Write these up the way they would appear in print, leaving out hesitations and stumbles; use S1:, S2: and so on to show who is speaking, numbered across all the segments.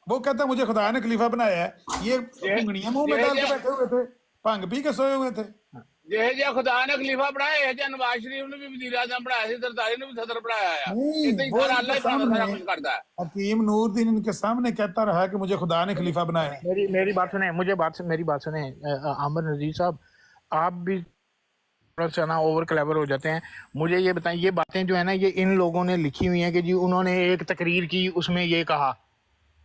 S1: وہ کہتا ہے مجھے خدا نے خلیفہ بنایا ہے، یہ انگلیاں منہ میں ڈال کے بیٹھے ہوئے تھے، بھنگ پی کے سوئے ہوئے تھے۔
S2: جہے خدا نے خلیفہ بنایا ہے، نواز شریف نے بھی وزیر اعظم بنایا سی، زرداری نے بھی صدر بنایا ہے،
S1: نہیں،
S2: اتنا ہی
S1: وہ
S2: سارا
S1: ان
S2: اللہ
S1: کے
S2: ہی بناتا
S1: سامنے
S2: سارا کچھ کرتا ہے۔
S1: حکیم نور الدین ان کے سامنے کہتا رہا کہ مجھے خدا نے خلیفہ بنایا ہے۔
S3: میری بات سنیں، میری بات سنیں عامر نذیر صاحب، آپ بھی تھوڑا سا نا اوور کلیور ہو جاتے ہیں۔ مجھے یہ بتائیں، یہ باتیں جو ہے نا یہ ان لوگوں نے لکھی ہوئی ہیں کہ جی انہوں نے ایک تقریر کی، اس میں یہ کہا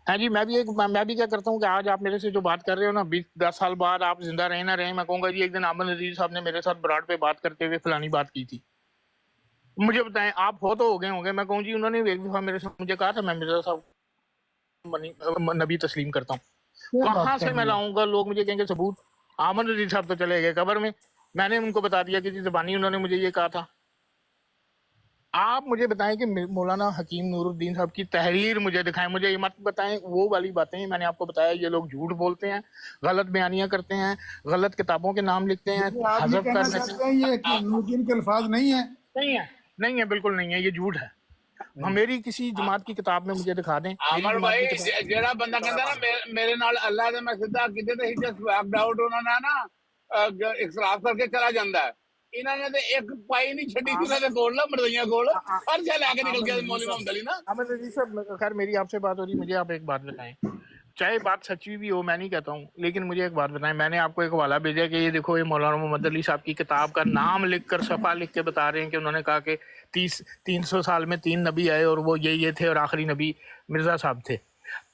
S3: ہے جی۔ میں بھی کیا کرتا ہوں کہ آج آپ میرے سے جو بات کر رہے ہو نا، 10 سال بعد آپ زندہ رہیں نہ رہیں، میں کہوں گا جی ایک دن عامر نذیر صاحب نے میرے ساتھ براڈ پہ بات کرتے ہوئے فلانی بات کی تھی۔ مجھے بتائیں، آپ ہو تو ہو گئے ہوں گے، میں کہوں جی انہوں نے ایک دفعہ میرے سے مجھے کہا تھا میں مرزا صاحب نبی تسلیم کرتا ہوں۔
S1: کیا
S3: کہاں
S1: بات
S3: سے
S1: کر
S3: میں
S1: رہے ہیں؟
S3: لاؤں گا؟ لوگ مجھے کہیں گے ثبوت۔ عامر نذیر صاحب تو چلے گئے قبر میں نے ان کو بتا دیا کہ جی زبانی انہوں نے مجھے یہ کہا تھا۔ آپ مجھے بتائیں کہ مولانا حکیم نور الدین صاحب کی تحریر مجھے دکھائیں، مجھے یہ مت بتائیں وہ والی باتیں۔ میں نے آپ کو بتایا یہ لوگ جھوٹ بولتے ہیں، غلط بیانیاں کرتے ہیں، غلط کتابوں کے نام لکھتے ہیں،
S1: یعنی آپ یہ
S3: حذف کر
S1: کہنا
S3: لیتے
S1: چاہتے ہیں یہ حکیم نور الدین کے الفاظ نہیں ہیں؟
S3: نہیں ہے، بالکل نہیں ہے، یہ جھوٹ ہے۔ میری کسی جماعت کی کتاب میں مجھے دکھا دیں، میری
S2: عامر
S3: جماعت
S2: بھائی،
S3: کی کتاب۔
S2: جیڑا بندہ کہندا نا میرے نال اللہ دے میں سیدھا کیتے تے ہی جسٹ ویکڈ آؤٹ، انہوں نے نا اقرار کر کے چلا جاندا ہے۔ انہوں نے تے ایک پائی نہیں چھڈی تھی انہوں نے کول نا مردیاں کول، ہر شے لے کے نکل گیا مولوی محمد علی نا۔
S3: عامر نذیر صاحب، خیر میری آپ سے بات ہو رہی، مجھے آپ ایک بات بتائیں، چاہے بات سچی بھی ہو، میں نہیں کہتا ہوں، لیکن مجھے ایک بات بتائیں۔ میں نے آپ کو ایک حوالہ بھیجا کہ یہ دیکھو، یہ مولانا محمد علی صاحب کی کتاب کا نام لکھ کر صفحہ لکھ کے بتا رہے ہیں کہ انہوں نے کہا کہ 300 سال میں 3 نبی آئے اور وہ یہ تھے اور آخری نبی مرزا صاحب تھے۔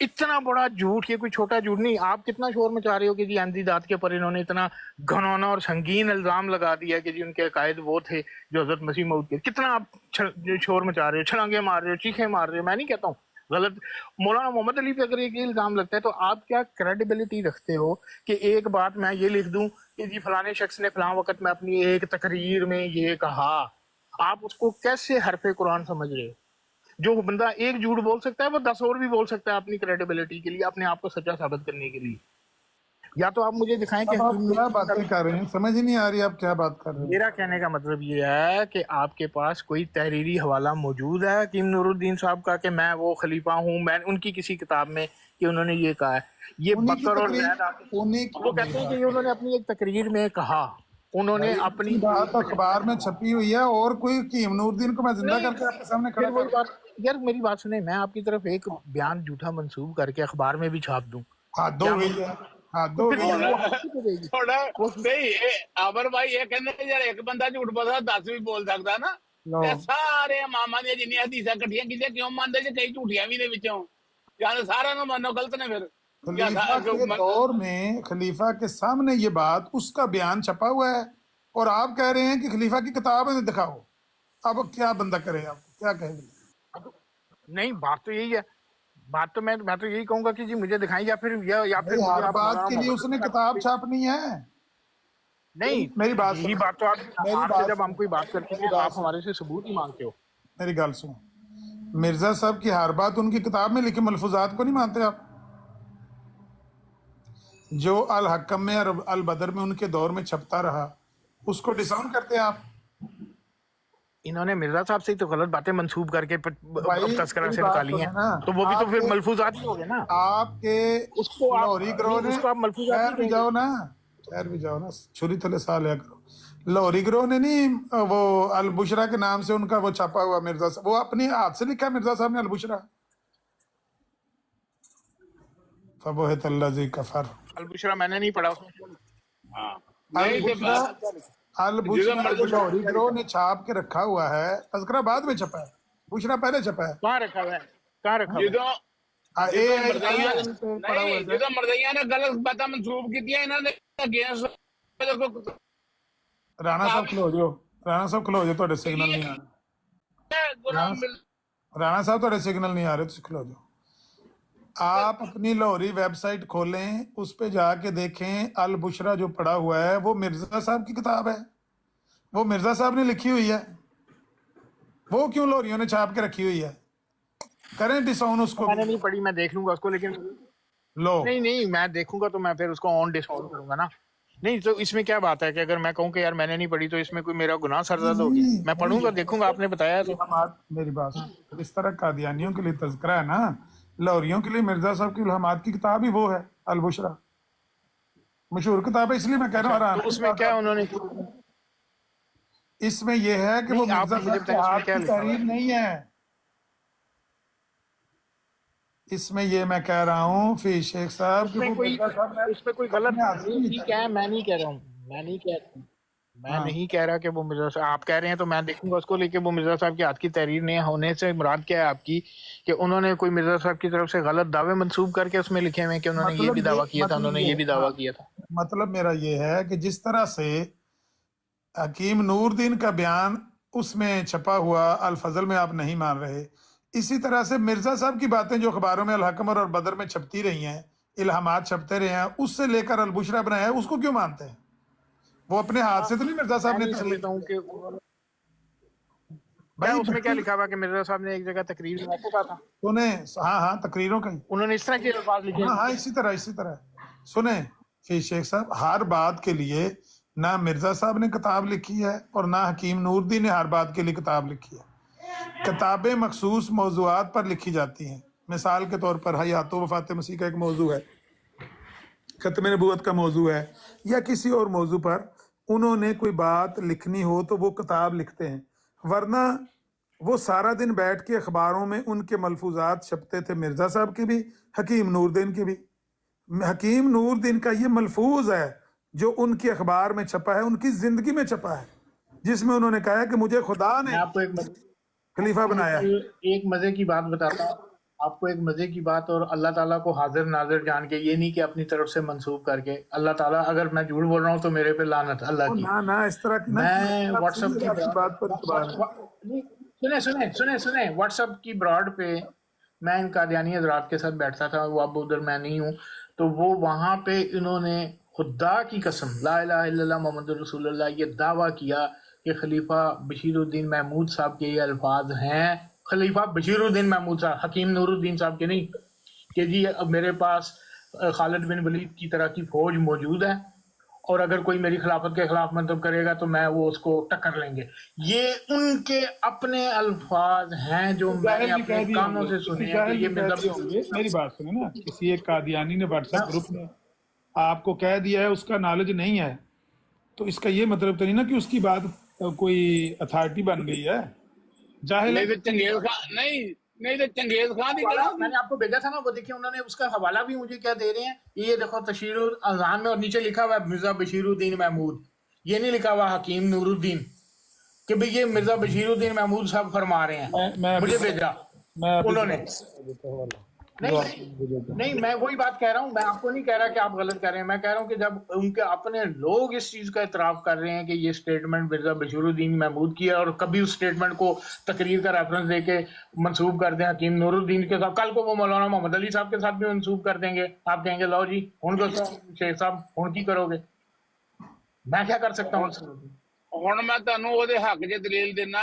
S3: اتنا بڑا جھوٹ، یہ کوئی چھوٹا جھوٹ نہیں۔ آپ کتنا شور مچا رہے ہو کہ جی احمدی داد کے اوپر انہوں نے اتنا گھنونا اور سنگین الزام لگا دیا کہ جی ان کے عقائد وہ تھے جو حضرت مسیح موعود کے۔ کتنا آپ شور مچا رہے ہو، چھلانگے مار رہے ہو، چیخیں مار رہے ہو۔ میں نہیں کہتا ہوں غلط، مولانا محمد علی پہ اگر ایک الزام لگتا ہے تو آپ کیا کریڈیبلٹی رکھتے ہو کہ ایک بات میں یہ لکھ دوں کہ جی فلانے شخص نے فلاں وقت میں اپنی ایک تقریر میں یہ کہا؟ آپ اس کو کیسے حرف قرآن سمجھ رہے ہو؟ جو بندہ ایک جھوٹ بول سکتا ہے وہ 10 اور بھی بول سکتا ہے اپنی کریڈیبلٹی کے لیے، اپنے آپ کو سچا ثابت کرنے کے لیے۔ یا تو آپ مجھے دکھائیں کہ
S1: اب آپ
S3: حکیم
S1: کیا
S3: نور
S1: باتیں کر رہے ہیں، سمجھ ہی نہیں آ رہی آپ کیا بات کر رہے ہیں۔
S3: میرا کہنے کا مطلب یہ ہے کہ آپ کے پاس کوئی تحریری حوالہ موجود ہے حکیم نور الدین صاحب کا کہ میں وہ خلیفہ ہوں، میں ان کی کسی کتاب میں کہ انہوں نے یہ کہا ہے؟ یہ
S1: انہیں کی
S3: بکر اور
S1: تقریر،
S3: زید
S1: انہیں کی
S3: وہ
S1: میری
S3: کہتے ہیں کہ
S1: بات
S3: یہ انہوں نے اپنی ایک تقریر میں کہا، انہوں نے
S1: بھائی، ان
S3: اپنی
S1: کی بات اخبار میں چھپی ہوئی ہے، اور کوئی حکیم نور الدین کو میں زندہ
S3: نہیں،
S1: کر کے آپ کے سامنے
S3: پھر
S1: کھڑا کر
S3: وہی
S1: رہا
S3: بات، یار میری بات سنیں، میں آپ کی طرف ایک بیان جھوٹا منسوب کر کے اخبار میں بھی چھاپ دوں،
S1: ہوں۔ حد
S3: کیا
S1: ہو گئی ہے، حد
S3: تو
S1: ہو
S3: پھر
S1: گئی ہے۔
S3: وہ حقیقت ہو جائے گی؟
S2: تھوڑا
S3: وہ
S2: نہیں عامر بھائی، یہ کہندے یار ایک بندہ جھوٹ بولدا 10 بھی بول سکدا نا،
S1: لو،
S2: تے سارے اماماں دی جنیاں حدیثاں کٹھیاں کیتے کیوں مانتے جے کئی جھوٹیاں بھی نے وچوں؟ یا سارا نو منو غلط نے پھر؟ یا
S1: خلیفہ کے دور میں خلیفہ کے سامنے یہ بات، اس کا بیان چھپا ہوا ہے، اور آپ کہہ رہے ہیں کہ خلیفہ کی کتاب ہے دکھاؤ۔ اب کیا بندہ کرے، آپ کیا کہیں گے؟
S3: نہیں، بات تو یہی ہے، بات تو میں تو یہی کہوں گا کہ جی مجھے دکھائیں، یا پھر
S1: بھائی
S3: مجھے
S1: ہر
S3: آپ
S1: بات
S3: مولانا
S1: کے لیے اس
S3: محمد
S1: نے کتاب چھاپنی ہے۔
S3: نہیں،
S1: میری بات
S3: یہی
S1: سنو،
S3: بات تو
S1: میری
S3: آپ سے
S1: بات
S3: جب ہم
S1: سنو،
S3: کوئی بات کرتے
S1: میری
S3: ہیں
S1: بات
S3: آپ
S1: سنو،
S3: ہمارے سے ثبوت ہی مانگتے ہو۔
S1: میری گل سنو۔ مرزا صاحب کی ہر بات ان کی کتاب میں لکھے ملفوظات کو نہیں مانتے آپ؟ جو الحکم میں اور البدر میں ان کے دور میں چھپتا رہا، اس کو ڈساؤن کرتے ہیں آپ؟
S3: انہوں نے مرزا صاحب سے تو غلط باتیں منسوب کر کے
S1: بھائی
S3: تذکرہ
S1: میری
S3: سے
S1: بات
S3: نکالی ہیں،
S1: سنیں نا،
S3: تو وہ بھی تو
S1: آپ
S3: پھر
S1: کے
S3: ملفوظات ہی ہو گئے نا،
S1: آپ کے
S3: اس کو آپ
S1: لاہوری گروہ
S3: نہیں،
S1: نے،
S3: اس کو آپ ملفوظات
S1: ٹھہر
S3: نہیں
S1: بھی
S3: کہیں گے۔
S1: جاؤ نا، ٹھہر بھی جاؤ نا، چھری تھلے سا لیا کرو۔ لاہوری گروہ نے نہیں وہ البشرا کے نام سے ان کا وہ چھپا ہوا مرزا صاحب، وہ اپنے ہاتھ سے لکھا مرزا صاحب نے البشرا، فبہت الذی کفر۔
S3: البشرا میں نے نہیں پڑھا اس میں۔
S2: ہاں نہیں تے
S1: البشرا،
S2: جدوں
S1: البشرا جو
S2: مرضی
S1: لاہوری گروہ نے چھاپ کے رکھا ہوا ہے، تذکرہ بعد میں چھپا ہے، بشرا پہلے چھپا ہے۔
S3: کہاں رکھا ہوا ہے؟ کہاں رکھا ہوا ہے؟
S2: جدوں
S1: اے
S2: جدوں
S1: آئی
S2: مردیاں
S1: پہ پڑا ہوا
S2: نہیں
S1: ہے۔
S2: جدوں مردیاں نے غلط باتاں منسوب کیتیاں انہاں نے اگینسٹ
S1: رانا صاحب کھلو جو، رانا صاحب کھلو جو، تھوڑے سگنل نہیں آ رہے،
S2: گناہ مل
S1: رانا صاحب تھوڑے سگنل نہیں آ رہے، تو کھلو جو۔ آپ اپنی لاہوری ویب سائٹ کھولیں، اس پہ جا کے دیکھیں، البشرا جو پڑا ہوا ہے وہ مرزا صاحب کی کتاب ہے، وہ مرزا صاحب نے لکھی ہوئی ہے، وہ کیوں لاہوریوں نے چھاپ کے رکھی ہوئی ہے؟ کریں ڈساؤن اس کو
S3: میں
S1: بھی۔
S3: نے نہیں پڑھی، میں دیکھ لوں گا اس کو، لیکن
S1: لو،
S3: نہیں میں دیکھوں گا تو میں پھر اس کو آن ڈسکاؤنٹ کروں گا نا۔ نہیں تو اس میں کیا بات ہے کہ اگر میں کہوں کہ یار میں نے نہیں پڑھی تو اس میں کوئی میرا گناہ سرزد ہو گیا؟ میں پڑھوں گا، دیکھوں گا، آپ نے بتایا تو۔
S1: میری بات سن، اس طرح قادیانیوں کے لیے تذکرہ ہے نا लाहौरियों के लिए मिर्जा साहब की इल्हामात की किताब ही वो है अलबुशरा, मशहूर किताब है, इसलिए मैं कह रहा हूँ
S3: अच्छा,
S1: हराना
S3: तो
S1: की
S3: उसमें
S1: बात
S3: क्या
S1: आप।
S3: उन्होंने,
S1: इसमें यह है कि वो
S3: नहीं आप
S1: मिर्जा
S3: मुझे
S1: साहब के
S3: बताएं उसमें
S1: हाथ
S3: क्या
S1: की
S3: लिखा हुआ
S1: तहरीर
S3: है?
S1: नहीं है। इसमें ये मैं कह रहा हूँ फी शेख साहब कि
S3: उसमें
S1: वो
S3: कोई
S1: मिर्जा साहब ने
S3: उसमें कोई गलत
S1: अपने हाथ से नहीं
S3: ठीक
S1: लिखा।
S3: है, मैं नहीं कह रहा हूँ, मैं
S1: हाँ,
S3: नहीं कह रहा कि वो मिर्जा साहब, आप कह रहे हैं तो मैं देखूंगा उसको, लेके वो मिर्जा साहब के हाथ की तहरीर नहीं होने से मुराद क्या है आपकी, कि उन्होंने कोई मिर्जा साहब की तरफ से गलत दावे मंसूब करके उसमें लिखे हुए हैं कि उन्होंने ये भी दावा किया था, उन्होंने ये भी दावा किया था?
S1: मतलब मेरा ये है कि जिस तरह से हकीम नूरदीन का बयान उसमें छपा हुआ अल फजल में आप नहीं मान रहे, इसी तरह से मिर्जा साहब की बातें जो अखबारों में अल हकमर और बदर में छपती रही हैं, इल्हामात छपते रहे हैं, उससे लेकर अल बुशरा बनाया है, उसको क्यों मानते हैं? वो अपने हाथ से तो नहीं मिर्जा
S3: मैं
S1: साहब ने
S3: नहीं
S1: तहरीर
S3: समझता हूँ
S1: की।
S3: कि उन्होंने, क्या
S1: भाई
S3: उसमें क्या
S1: भट्टी
S3: लिखा हुआ कि मिर्जा साहब ने एक जगह तकरीर में ऐसे कहा था,
S1: सुने, हाँ हाँ तकरीरों का ही,
S3: उन्होंने इस तरह के अल्फाज लिखे?
S1: हाँ हाँ इसी तरह सुने फी शेख साहब, हर बात के लिए ना मिर्जा साहब ने किताब लिखी है और ना हकीम नूरदीन ने हर बात के लिए किताब लिखी है। किताबें मखसूस मौजूआत पर लिखी जाती हैं। मिसाल के तौर पर हयात व वफ़ात मसीह का एक मौजू है, खत्म नबूवत का मौजू है, या किसी और मौजू पर उन्होंने कोई बात लिखनी हो तो वो किताब लिखते हैं, वरना वो सारा दिन बैठ के अखबारों में उनके मलफूजात छपते थे, मिर्जा साहब के भी, हकीम नूरदीन के भी। हकीम नूरदीन का ये मलफूज है जो उनके अखबार में छपा है, उनकी जिंदगी में छपा है, जिसमें उन्होंने कहा है कि मुझे खुदा
S3: मैं
S1: ने
S3: आपको
S1: खलीफा बनाया है।
S3: एक मजे की बात बताता हूँ आपको, एक मजे की बात, और अल्लाह ताला को हाजिर नाजिर जान के, ये नहीं कि अपनी तरफ से मंसूब करके, अल्लाह ताला, अगर मैं झूठ बोल रहा हूँ तो मेरे पे लानत अल्लाह की।
S1: ना ना इस तरह की ना
S3: मैं
S1: आप
S3: व्हाट्सएप
S1: सीधे
S3: की
S1: आपकी बात पर इतबार है।
S3: नहीं, सुने सुने सुने सुने व्हाट्सएप की ब्रॉड पे मैं इन कादियानी हजरात के साथ बैठता था, वो अब उधर मैं नहीं हूँ, तो वो वहां पे इन्होंने खुदा की कसम ला इलाहा इल्लल्लाह मोहम्मद रसूलुल्लाह ये दावा किया कि खलीफा बशीरुद्दीन महमूद साहब के ये अल्फाज हैं, खलीफा बशीरुद्दीन महमूद साहब, हकीम नूरुद्दीन साहब के नहीं, कि जी अब मेरे पास खालिद बिन वलीद की तरह की फौज मौजूद है, और अगर कोई मेरी खिलाफत के खिलाफ मतलब करेगा तो मैं वो उसको टक्कर लेंगे। ये उनके अपने अल्फाज हैं जो मैंने
S1: जाहिल भी
S3: अपने
S1: कह दिए
S3: कानों
S1: होंगे,
S3: से
S1: किसी
S3: सुने हैं
S1: जाहिल
S3: कि ये
S1: भी कह दिए होंगे। मेरी बात सुने ना, किसी एक कादियानी ने व्हाट्सएप ग्रुप में आपको कह दिया है, उसका नॉलेज नहीं है, तो इसका ये मतलब तो नहीं ना कि उसकी बात कोई अथॉरिटी बन गई है। जाहिल है।
S2: नहीं तो चंगेज खान नहीं तो चंगेज खान की गढ़ा
S3: मैंने आपको भेजा था ना, वो देखिए उन्होंने उसका हवाला भी मुझे क्या दे रहे हैं, ये देखो तशरीरुल अज़ान में, और नीचे लिखा हुआ है मिर्जा बशीरुद्दीन महमूद, ये नहीं लिखा हुआ हकीम नूरुद्दीन, कि भाई ये मिर्जा बशीरुद्दीन महमूद साहब फरमा रहे हैं,
S1: मैं
S3: मुझे भेजा
S1: मैं अभी
S3: उन्होंने।
S1: जो
S3: नहीं
S1: आपको
S3: नहीं, मैं वही बात कह रहा हूँ, मैं आपको नहीं कह रहा कि आप गलत कर रहे हैं, मैं कह रहा हूँ कि जब उनके अपने लोग इस चीज का इतराफ कर रहे हैं कि ये स्टेटमेंट मिर्जा बशीरुद्दीन महमूद की है, और कभी उस स्टेटमेंट को तकरीर का रेफरेंस देके मंसूब कर दें हकीम नूरुद्दीन के साथ, कल को वो मौलाना मोहम्मद अली साहब के साथ भी मंसूब कर देंगे, आप कहेंगे लो जी हूं को शेख साहब हूं की करोगे, मैं क्या कर सकता हूँ?
S2: ਹੁਣ ਮੈਂ ਤੁਹਾਨੂੰ ਉਹਦੇ ਹੱਕ 'ਚ ਦਲੀਲ ਦਿੰਦਾ,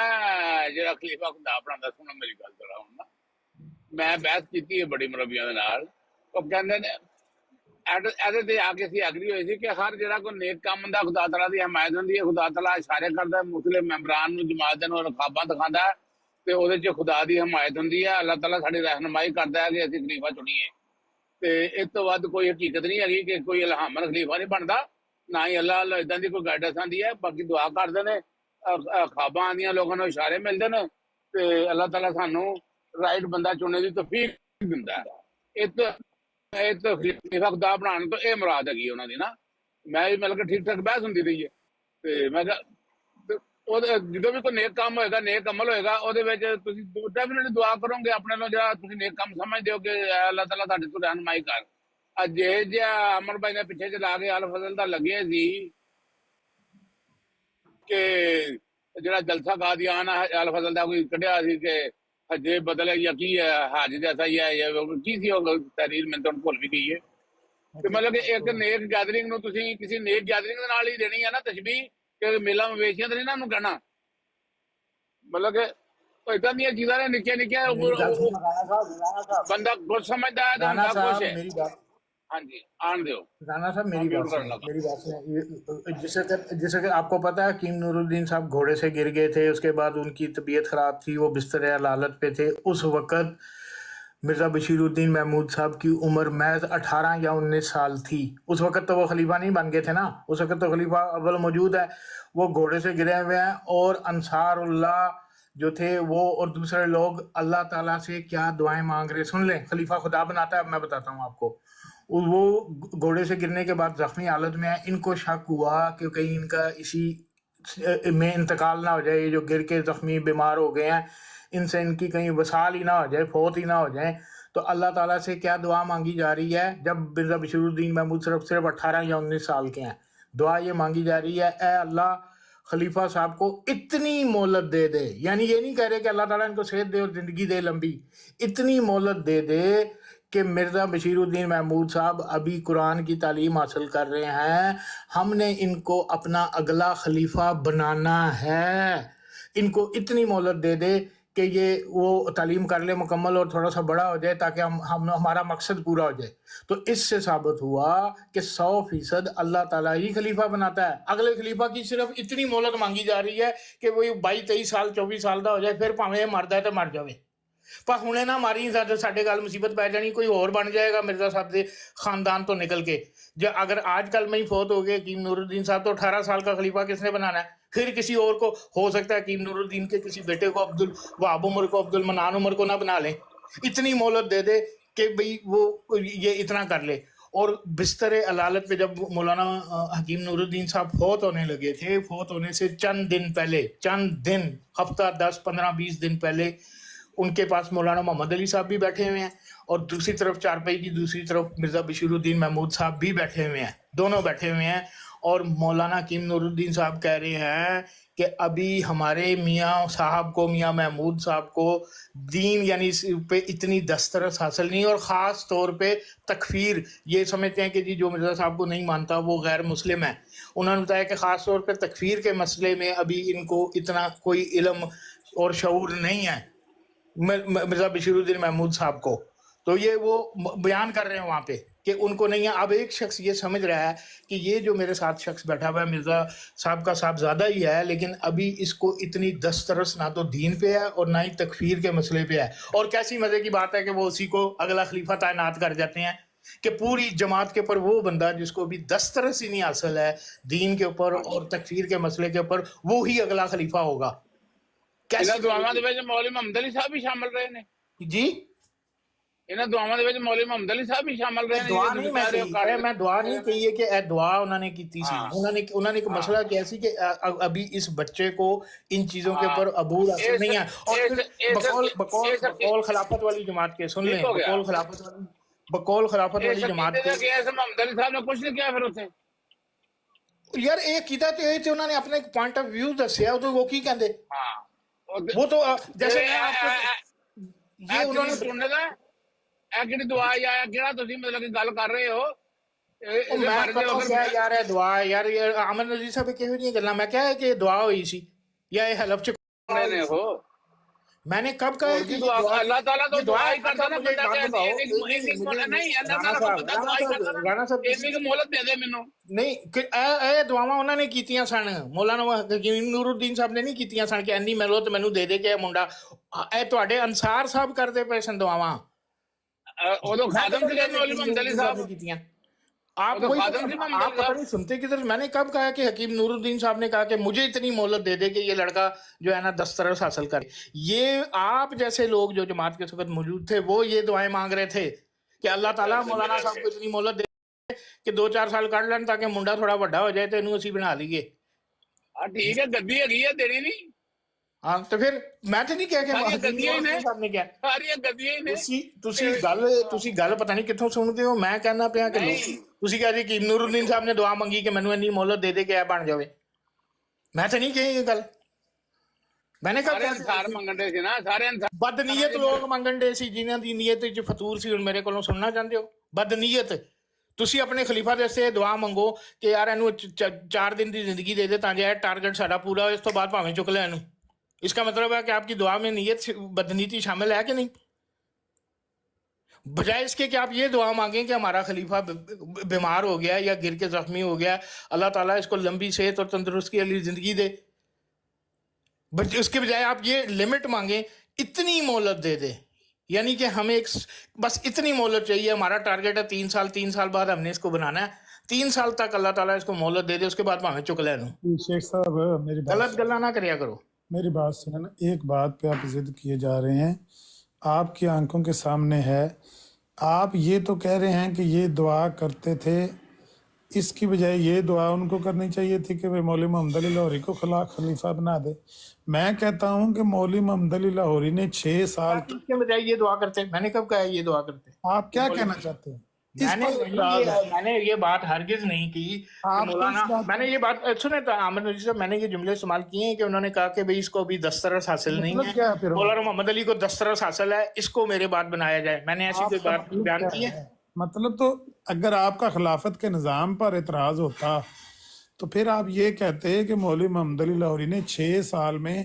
S2: ਜਿਹੜਾ ਖਲੀਫਾ ਖੁਦਾ ਬਣਾਉਂਦਾ। ਸੁਣੋ ਮੇਰੀ ਗੱਲ ਜਰਾ, ਹੁਣ ਨਾ ਮੈਂ ਬਹਿਸ ਕੀਤੀ ਹੈ ਬੜੀ ਮੁਰੱਬੀਆਂ ਦੇ ਨਾਲ, ਉਹ ਕਹਿੰਦੇ ਨੇ ਇਹਦੇ ਤੇ ਆ ਕੇ ਅਸੀਂ ਐਗਰੀ ਹੋਏ ਸੀ ਕਿ ਹਰ ਜਿਹੜਾ ਕੋਈ ਨੇਕ ਕੰਮ ਦਾ ਖੁਦਾ ਤਆਲਾ ਦੀ ਹਮਾਇਤ ਹੁੰਦੀ ਹੈ, ਖੁਦਾ ਤਆਲਾ ਇਸ਼ਾਰੇ ਕਰਦਾ ਮੁਸਲਿਮ ਮੈਂਬਰਾਂ ਨੂੰ, ਜਮਾਤ ਦੇ ਨੂੰ ਰਕਾਬਾਂ ਦਿਖਾਉਂਦਾ, ਤੇ ਉਹਦੇ 'ਚ ਖੁਦਾ ਦੀ ਹਮਾਇਤ ਹੁੰਦੀ ਹੈ, ਅੱਲਾਹ ਤਾਲਾ ਸਾਡੀ ਰਹਿਨਮਾਈ ਕਰਦਾ ਹੈ ਕਿ ਅਸੀਂ ਖਲੀਫਾ ਚੁਣੀਏ। ਤੇ ਇਸ ਤੋਂ ਵੱਧ ਕੋਈ ਹਕੀਕਤ ਨਹੀਂ ਹੈਗੀ ਕਿ ਕੋਈ ਇਲਹਾਮਨ ਖਲੀਫਾ ਨਹੀਂ ਬਣਦਾ, ਨਾ ਹੀ ਅੱਲਾਹ ਇਦਾਂ ਦੀ ਕੋਈ ਗਾਈਡੈਂਸ ਆਉਂਦੀ ਹੈ। ਬਾਕੀ ਦੁਆ ਕਰਦੇ ਨੇ, ਖਾਬਾਂ ਆਉਂਦੀਆਂ, ਲੋਕਾਂ ਨੂੰ ਇਸ਼ਾਰੇ ਮਿਲਦੇ ਨੇ, ਤੇ ਅੱਲਾਹ ਤਾਲਾ ਸਾਨੂੰ ਰਾਈਟ ਬੰਦਾ ਚੁਣਨੇ ਦੀ ਤੌਫੀਕ ਦਿੰਦਾ ਹੈ। ਇਹ ਤਾਂ ਖਲੀਫਾ ਖੁਦਾ ਬਣਾਉਣ ਤੋਂ ਇਹ ਮੁਰਾਦ ਹੈਗੀ ਉਹਨਾਂ ਦੀ ਨਾ। ਮੈਂ ਵੀ ਮਿਲ ਕੇ ਠੀਕ ਠਾਕ ਬਹਿਸ ਹੁੰਦੀ ਰਹੀ ਹੈ, ਤੇ ਮੈਂ ਕਿਹਾ ਉਹ ਜਦੋਂ ਵੀ ਕੋਈ ਨੇਕ ਕੰਮ ਹੋਏਗਾ, ਨੇਕ ਅਮਲ ਹੋਏਗਾ, ਉਹਦੇ ਵਿੱਚ ਤੁਸੀਂ ਡੈਫੀਨਿਟਲੀ ਦੁਆ ਕਰੋਗੇ ਆਪਣੇ ਨੂੰ, ਜਿਹੜਾ ਤੁਸੀਂ ਨੇਕ ਕੰਮ ਸਮਝਦੇ ਹੋ ਕਿ ਅੱਲਾਹ ਤਾਲਾ ਤੁਹਾਡੇ ਤੋਂ ਰਹਿਨਮਾਈ ਕਰ। ਜੇ ਜਿਹਾ ਅਮਰ ਭਾਈ ਨੇ ਪਿੱਛੇ ਚਲਾ ਕੇ ਅਲ ਫਜ਼ਲ ਦਾ ਲੱਗੇ ਸੀ ਕਿ ਜਿਹੜਾ ਜਲਸਾ ਕਾਦੀਆਨ ਅਲ ਫਜ਼ਲ ਦਾ ਕੋਈ ਕੱਢਿਆ ਸੀ ਕਿ ਹਜੇ ਬਦਲੇ ਜਾਂ ਕੀ ਹੈ, ਹਾਜ ਜੈਸਾ ਹੀ ਹੈ, ਕੀ ਸੀ ਉਹ ਤਹਿਰੀਰ, ਮੈਨੂੰ ਤਾਂ ਭੁੱਲ ਵੀ ਗਈ ਹੈ। ਤੇ ਮਤਲਬ ਕਿ ਇੱਕ ਨੇਕ ਗੈਦਰਿੰਗ ਨੂੰ ਤੁਸੀਂ ਕਿਸੇ ਨੇਕ ਗੈਦਰਿੰਗ ਦੇ ਨਾਲ ਹੀ ਦੇਣੀ ਹੈ ਨਾ ਤਸ਼ਬੀਹ, ਕਿ ਮੇਲਾ ਮਵੇਸ਼ੀਆਂ ਤੇ ਨਹੀਂ ਨਾ ਉਹਨੂੰ ਕਹਿਣਾ। ਮਤਲਬ ਕਿ ਇਦਾਂ ਦੀਆਂ ਚੀਜ਼ਾਂ ਨੇ ਨਿੱਕੀਆਂ ਨਿੱਕੀਆਂ, ਬੰਦਾ ਕੁਛ ਸਮਝਦਾ ਹੈ ਤਾਂ
S3: राना
S2: ਸਭ ਕੁਛ
S3: साहब
S2: ਹੈ।
S3: मेरी बात,
S2: ਹਾਂਜੀ आन दो।
S3: राना साहब
S2: हाँ,
S3: मेरी बात
S2: म्यूट कर
S3: सुनिए,
S2: लगा।
S3: मेरी बात सुनिए, जैसे कि आपको पता है हकीम नूरुद्दीन साहब घोड़े से गिर गए थे, उसके बाद उनकी तबीयत खराब थी, वो बिस्तर हलालत पे थे, उस वक्त مرزا بشیر الدین محمود صاحب کی عمر محض 18 یا 19 سال تھی. اس وقت تو وہ خلیفہ نہیں بن گئے تھے نا, اس وقت تو خلیفہ اول موجود ہے, وہ گھوڑے سے گرے ہوئے ہیں. اور انصار اللہ جو تھے وہ اور دوسرے لوگ اللہ تعالیٰ سے کیا دعائیں مانگ رہے, سن لیں. خلیفہ خدا بناتا ہے, میں بتاتا ہوں آپ کو. وہ گھوڑے سے گرنے کے بعد زخمی حالت میں ہیں. ان کو شک ہوا کہ کہیں ان کا اسی میں انتقال نہ ہو جائے, یہ جو گر کے زخمی بیمار ہو گئے ہیں ان سے ان کی کہیں وصال ہی نہ ہو جائے, فوت ہی نہ ہو جائیں. تو اللہ تعالیٰ سے کیا دعا مانگی جا رہی ہے جب مرزا بشیر الدین محمود صرف 18 یا 19 سال کے ہیں؟ دعا یہ مانگی جا رہی ہے, اے اللہ خلیفہ صاحب کو اتنی مہلت دے دے. یعنی یہ نہیں کہہ رہے کہ اللہ تعالیٰ ان کو صحت دے اور زندگی دے لمبی, اتنی مہلت دے دے کہ مرزا بشیر الدین محمود صاحب ابھی قرآن کی تعلیم حاصل کر رہے ہیں, ہم نے ان کو اپنا اگلا خلیفہ بنانا ہے. ان کو اتنی مہلت دے دے کہ یہ وہ تعلیم کر لے مکمل اور تھوڑا سا بڑا ہو جائے تاکہ ہمارا مقصد پورا ہو جائے. تو اس سے ثابت ہوا کہ 100% اللہ تعالیٰ ہی خلیفہ بناتا ہے. اگلے خلیفہ کی صرف اتنی مہلت مانگی جا رہی ہے کہ وہ 22-23 سال 24 سال دا ہو جائے, پھر پاویں مردا ہے تو مر جاوے. پر ہنے نہ ماری ساڈے گل مصیبت پی جانی, کوئی اور بن جائے گا مرزا صاحب دے خاندان تو نکل کے. جو اگر آج کل میں ہی فوت ہو گئے حکیم نور الدین صاحب, تو 18 سال کا خلیفہ کس نے بنانا ہے؟ پھر کسی اور کو ہو سکتا ہے حکیم نور الدین کے کسی بیٹے کو عبد الوہاب عمر کو, عبد المنان عمر کو نہ بنا لیں. اتنی مہلت دے دے کہ بھئی وہ یہ اتنا کر لے. اور بستر علالت پہ جب مولانا حکیم نور الدین صاحب فوت ہونے لگے تھے, فوت ہونے سے چند دن ہفتہ 10-15-20 دن پہلے ان کے پاس مولانا محمد علی صاحب بھی بیٹھے ہوئے ہیں, اور دوسری طرف چارپائی کی دوسری طرف مرزا بشیر الدین محمود صاحب بھی بیٹھے ہوئے ہیں, دونوں بیٹھے ہوئے ہیں. اور مولانا حکیم نور الدین صاحب کہہ رہے ہیں کہ ابھی ہمارے میاں صاحب کو, میاں محمود صاحب کو دین یعنی اس پہ اتنی دسترس حاصل نہیں, اور خاص طور پہ تکفیر. یہ سمجھتے ہیں کہ جی جو مرزا صاحب کو نہیں مانتا وہ غیر مسلم ہے. انہوں نے بتایا کہ خاص طور پہ تکفیر کے مسئلے میں ابھی ان کو اتنا کوئی علم اور شعور نہیں ہے مرزا بشیر الدین محمود صاحب کو. تو یہ وہ بیان کر رہے ہیں وہاں پہ کہ ان کو نہیں ہے. اب ایک شخص یہ سمجھ رہا ہے کہ یہ جو میرے ساتھ شخص بیٹھا ہوا ہے مرزا صاحب کا صاحبزادہ ہی ہے, لیکن ابھی اس کو اتنی دسترس نہ تو دین پہ ہے اور نہ ہی تکفیر کے مسئلے پہ ہے. اور کیسی مزے کی بات ہے کہ وہ اسی کو اگلا خلیفہ تعینات کر جاتے ہیں کہ پوری جماعت کے اوپر وہ بندہ جس کو بھی دسترس ہی نہیں حاصل ہے دین کے اوپر اور تکفیر کے مسئلے کے اوپر, وہی اگلا خلیفہ ہوگا.
S2: ਇਹਨਾਂ ਦੁਆਵਾਂ ਦੇ ਵਿੱਚ ਮੌਲਵੀ ਮੁਹੰਮਦ ਅਲੀ ਸਾਹਿਬ ਵੀ ਸ਼ਾਮਲ ਰਹੇ ਨੇ
S3: جی
S2: ਇਹਨਾਂ ਦੁਆਵਾਂ ਦੇ ਵਿੱਚ ਮੌਲਵੀ ਮੁਹੰਮਦ ਅਲੀ ਸਾਹਿਬ ਵੀ ਸ਼ਾਮਲ ਰਹੇ ਨੇ
S3: دعا نہیں میں دعا نہیں کہی ہے کہ اے دعا انہوں نے کی تھی. انہوں نے ایک مسئلہ کیا سی کہ ابھی اس بچے کو ان چیزوں کے اوپر عبور حاصل نہیں ہے. اور پھر بقول خلافت والی جماعت کے, سن لیں, بقول خلافت والی جماعت کے
S2: ਮੁਹੰਮਦ ਅਲੀ ਸਾਹਿਬ ਨੇ ਕੁਝ ਨਹੀਂ ਕਿਹਾ ਫਿਰ ਉੱਥੇ.
S3: یار یہ کیتا تو یہ انہوں نے اپنے پوائنٹ آف ویو دسیا, تو وہ کی کہندے وہ تو جیسے میں آپ کو یہ انہوں نے
S2: ਸੁਣਨੇ ਦਾ ਇਹ ਕਿਹੜੀ ਦੁਆ ਆ ਕਿਹੜਾ ਤੁਸੀਂ ਮਤਲਬ ਕਿ ਗੱਲ ਕਰ ਰਹੇ ਹੋ
S3: میں کہتا ہوں کیا یار ہے دعا ہے یار. احمد نذیر صاحب کہو جی گلاں میں کہا ہے کہ دعا ہوئی سی یا یہ حلف چ میں نے کب کہا ہے کہ
S2: اللہ تعالیٰ تو دعا ہی کرتا نا
S3: مجھے
S2: بندہ
S3: بات بتاؤ
S2: نہیں اللہ تعالیٰ تو دعا ہی کرتا نا اتنی کی مہلت دے دے مینوں
S3: نہیں اے دعاواں انہوں نے کیتیاں سن, مولانا حکیم نور الدین صاحب نے نہیں کیتیاں سن کہ انی مہلت مینوں دے دے کہ منڈا. اے تواڈے انصار صاحب کردے پئے سن دعاواں,
S2: ਉਦੋਂ ਖਾਦਮ ਸੀਗੇ ਮੌਲਵੀ ਮੁਹੰਮਦ ਅਲੀ ਸਾਹਿਬ
S3: کیتیاں. آپ پتہ نہیں سنتے کدھر. میں نے کب کہا کہ حکیم نور الدین صاحب نے کہا کہ مجھے اتنی مہلت دے دے کہ یہ لڑکا جو ہے نا دسترس حاصل کرے. یہ آپ جیسے لوگ جو جماعت کے وقت موجود تھے وہ یہ دعائیں مانگ رہے تھے کہ اللہ تعالیٰ مولانا صاحب کو اتنی مہلت دے کہ 2-4 سال کر لین تاکہ منڈا تھوڑا بڑا ہو جائے تو انہوں اسی بنا لیے.
S2: ہاں ٹھیک ہے, گدی ਹੈਗੀ ਹੈ ਦੇਣੀ ਨਹੀਂ.
S3: ہاں تو پھر میں تو نہیں کہہ کہ صاحب نے کیا
S2: ਸਾਰੀਆਂ ਗੱਦੀਆਂ ਹੀ ਨੇ.
S3: ਤੁਸੀਂ ਗੱਲ ਪਤਾ ਨਹੀਂ ਕਿੱਥੋਂ ਸੁਣਦੇ ਹੋ. ਮੈਂ ਕਹਿੰਦਾ ਪਿਆ ਕਿ ਤੁਸੀਂ ਕਹਦੇ ਜੀ ਕਿ ਨੂਰ الدین ਸਾਹਿਬ ਨੇ ਦੁਆ ਮੰਗੀ ਕਿ ਮੈਨੂੰ ਇੰਨੀ ਮੌਲਤ ਦੇ ਦੇ ਕਿ ਇਹ ਬਣ ਜਾਵੇ. ਮੈਂ ਤਾਂ ਨਹੀਂ ਕਹੀ ਇਹ ਗੱਲ. میں نے کہا
S2: انصار منگن دے سی نا سارے
S3: بدنیت لوگ منگن دے سی جنہاں دی نیت وچ فطور سی. ہن میرے کولوں سننا چاہندے ہو بدنیت. تسی اپنے خلیفہ دے سے دعا منگو کہ یار اینو 4 دن دی زندگی دے دے تاں جو ٹارگٹ ساڈا پورا ہو, اس تو بعد بھاویں چک لے اینو. اس کا مطلب ہے کہ آپ کی دعا میں نیت بدنیتی شامل ہے کہ نہیں. بجائے اس کے کہ آپ یہ دعا مانگیں کہ ہمارا خلیفہ بیمار ہو گیا یا گر کے زخمی ہو گیا, اللہ تعالیٰ اس کو لمبی صحت اور تندرستی والی زندگی دے. اس کے بجائے آپ یہ لمٹ مانگیں اتنی مہلت دے دے یعنی کہ ہمیں ایک بس اتنی مہلت چاہیے. ہمارا ٹارگیٹ ہے 3 سال بعد ہم نے اس کو بنانا ہے. 3 سال تک اللہ تعالیٰ اس کو مہلت دے دے, اس کے بعد ہمیں چک لے لوں.
S1: شیخ صاحب میری بات
S3: غلط گلا نہ کریا کرو.
S1: میری بات سنیں نا. ایک بات پہ آپ ضد کیے جا رہے ہیں, آپ کی آنکھوں کے سامنے ہے. آپ یہ تو کہہ رہے ہیں کہ یہ دعا کرتے تھے, اس کی بجائے یہ دعا ان کو کرنی چاہیے تھی کہ وہ مولوی محمد علی لاہوری کو خلیفہ بنا دے. میں کہتا ہوں کہ مولوی محمد علی لاہوری نے 6 سال
S3: آپ اس کے بجائے یہ دعا کرتے. میں نے کب کہا ہے یہ دعا کرتے؟
S1: آپ کیا کہنا چاہتے ہیں؟ اس
S3: میں نے یہ بات ہرگز نہیں کی کہ
S1: آپ
S3: مولانا, میں نے یہ بات سنے تھا عامر نذیر صاحب, میں نے یہ جملے استعمال کیے ہیں کہ انہوں نے کہا کہ بھئی اس کو ابھی دسترس حاصل نہیں
S1: مطلب کیا ہے
S3: ہے,
S1: پھر؟
S3: مولانا محمد علی کو دسترس حاصل ہے, اس کو میرے بعد بنایا جائے. میں نے ایسی کوئی بات بیان کی ہے؟
S1: مطلب تو اگر آپ کا خلافت کے نظام پر اعتراض ہوتا تو پھر آپ یہ کہتے کہ مولوی محمد علی لاہوری نے 6 سال میں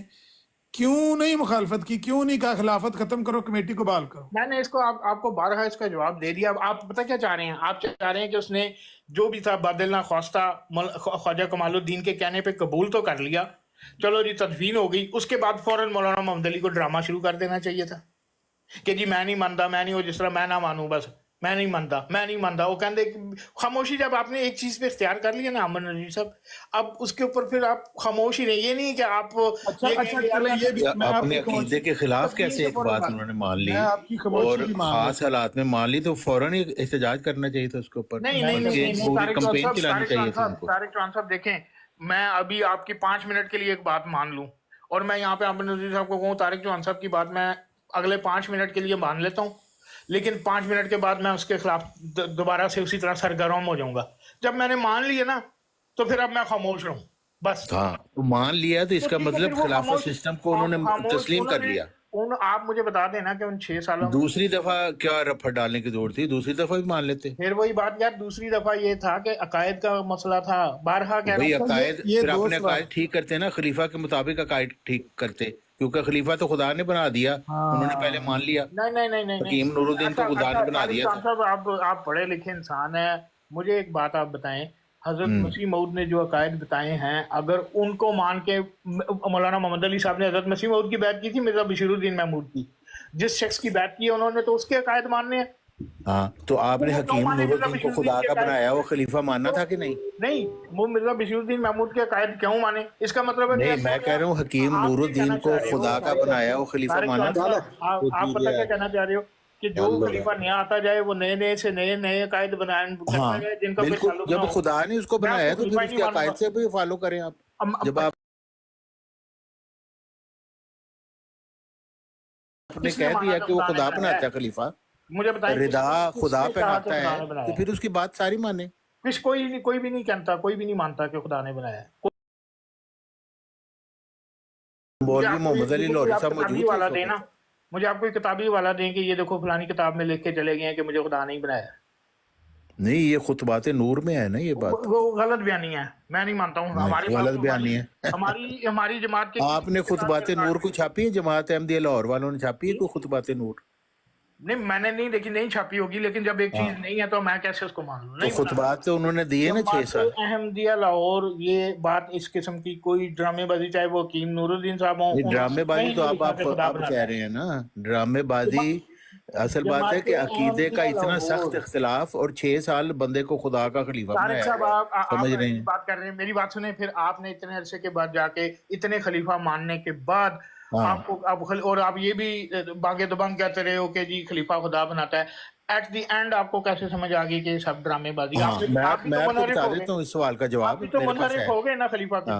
S1: کیوں نہیں مخالفت کی, کیوں نہیں کہا خلافت ختم کرو, کمیٹی کو بحال کرو.
S3: میں نے اس کو آپ کو بارہا اس کا جواب دے دیا. اب آپ پتہ کیا چاہ رہے ہیں؟ آپ چاہ رہے ہیں کہ اس نے جو بھی تھا بادل نہ خواستہ خواجہ کمال الدین کے کہنے پہ قبول تو کر لیا, چلو جی تدفین ہو گئی, اس کے بعد فوراً مولانا محمد علی کو ڈرامہ شروع کر دینا چاہیے تھا کہ جی میں نہیں مانتا, میں نہیں, وہ جس طرح میں نہ مانوں, بس میں نہیں مانتا. وہ کہتے خاموشی, جب آپ نے ایک چیز پہ اختیار کر لیا نا عامر نذیر صاحب, اب اس کے اوپر پھر آپ خاموش ہی رہیں. یہ نہیں کہ آپ
S4: اپنے عقیدے کے خلاف کیسے ایک بات انہوں نے مان لی اور خاص حالات میں مان لی, تو فوراً ہی احتجاج کرنا چاہیے تھا اس کے اوپر, پوری کمپین چلانی چاہیے تھی ان کو.
S3: طارق چوہان صاحب دیکھیں, میں ابھی آپ کی 5 منٹ کے لیے ایک بات مان لوں اور میں یہاں پہ عامر نذیر صاحب کو کہوں طارق چوہان صاحب کی بات میں اگلے 5 منٹ کے لیے مان لیتا ہوں, لیکن 5 منٹ کے بعد میں اس کے خلاف دوبارہ سے اسی طرح سرگرم ہو جاؤں گا. جب میں نے مان لیا نا تو پھر اب میں خاموش رہوں بس.
S4: ہاں تو مان لیا تو اس کا مطلب خلافت سسٹم کو انہوں نے تسلیم کر لیا.
S3: آپ مجھے بتا دینا کہ ان 6 سالوں
S4: دوسری دفعہ کیا رفع ڈالنے کی ضرورت تھی, دوسری دفعہ بھی مان لیتے.
S3: پھر وہی بات یار, دوسری دفعہ یہ تھا کہ عقائد کا مسئلہ تھا. بارہا کہہ
S4: بھئی
S3: رہا ہوں
S4: عقائد پھر اپنے عقائد ٹھیک کرتے نا, خلیفہ کے مطابق عقائد ٹھیک کرتے, کیونکہ خلیفہ تو خدا نے بنا دیا, انہوں نے پہلے مان لیا.
S3: نہیں
S4: حکیم نور الدین کو خدا نے بنا دیا تھا.
S3: آپ پڑھے لکھے انسان ہیں, مجھے ایک بات آپ بتائیں, حضرت مسیح موعود نے جو عقائد بتائے ہیں, اگر ان کو مان کے مولانا محمد علی صاحب نے حضرت مسیح موعود کی بیعت کی تھی, مرزا بشیر الدین محمود کی, جس شخص کی بیعت کی ہے انہوں نے تو اس کے عقائد ماننے ہیں.
S4: ہاں تو آپ نے حکیم نور الدین کو خدا کا بنایا, وہ خلیفہ ماننا تھا کہ نہیں؟
S3: نہیں, وہ مرزا بشیر الدین محمود کے عقائد کیوں مانے, اس کا مطلب ہے
S4: نہیں, میں کہہ رہا ہوں حکیم نور الدین کو خدا کا بنایا, وہ خلیفہ ماننا تھا.
S3: آپ پتہ کیا کہنا چاہ رہے ہو کہ جو خلیفہ نیا آتا جائے وہ نئے سے نئے عقائد بنائیں, جن کا
S4: بالکل, جب خدا نے اس کو بنایا تو پھر اس کے عقائد سے بھی فالو کریں آپ. جب آپ نے کہہ دیا کہ وہ خدا بناتا ہے خلیفہ,
S3: مجھے بتائیں
S4: رضا خدا پہناتا ہے, تو پھر اس کی بات ساری مانیں.
S3: کوئی بھی نہیں کہتا, کوئی بھی نہیں مانتا کہ خدا نے بنایا ہے.
S4: مولوی محمد علی لاہوری صاحب موجود تھے,
S3: مجھے آپ کوئی کتابی حوالہ دیں کہ یہ دیکھو فلانی کتاب میں لکھ کے چلے گئے ہیں کہ مجھے خدا نہیں بنایا.
S4: نہیں, یہ خطبات نور میں ہے نا, یہ بات
S3: وہ غلط بیانی ہے, میں نہیں مانتا ہوں. ہماری
S4: غلط بیانی ہے.
S3: ہماری جماعت کے
S4: آپ نے خطبات نور کو چھاپی ہے, جماعت احمدیہ لاہور والوں نے چھاپی ہے کوئی خطبات نور؟
S3: نہیں, میں نے نہیں دیکھی, نہیں چھاپی ہوگی, لیکن جب ایک چیز نہیں ہے تو میں کیسے اس کو مان لوں.
S4: تو خطبات تو انہوں نے دیے نا 6 سال.
S3: احمدیہ لاہور یہ بات اس قسم کی کوئی ڈرامے بازی, چاہے وہ حکیم نور الدین صاحب ہوں,
S4: ڈرامے بازی تو آپ کہہ رہے ہیں نا, ڈرامے بازی. اصل بات ہے کہ عقیدے کا اتنا سخت اختلاف اور 6 سال بندے کو خدا کا خلیفہ بنایا ہے, سمجھ رہے ہیں؟
S3: بات کر رہے ہیں, میری بات سنیں. پھر آپ نے اتنے عرصے کے بعد جا کے اتنے خلیفہ ماننے کے بعد آپ کو اور آپ یہ بھی بانگے دبانگ کہتے رہے ہو کہ جی خلیفہ خدا بناتا ہے, ایٹ دی اینڈ آپ کو کیسے سمجھ آ گئی کہ یہ سب ڈرامے بازی؟
S4: میں آپ کو بتا دیتا ہوں اس سوال کا جواب میرے پاس ہے.
S3: ہو گئے نا خلیفہ کے.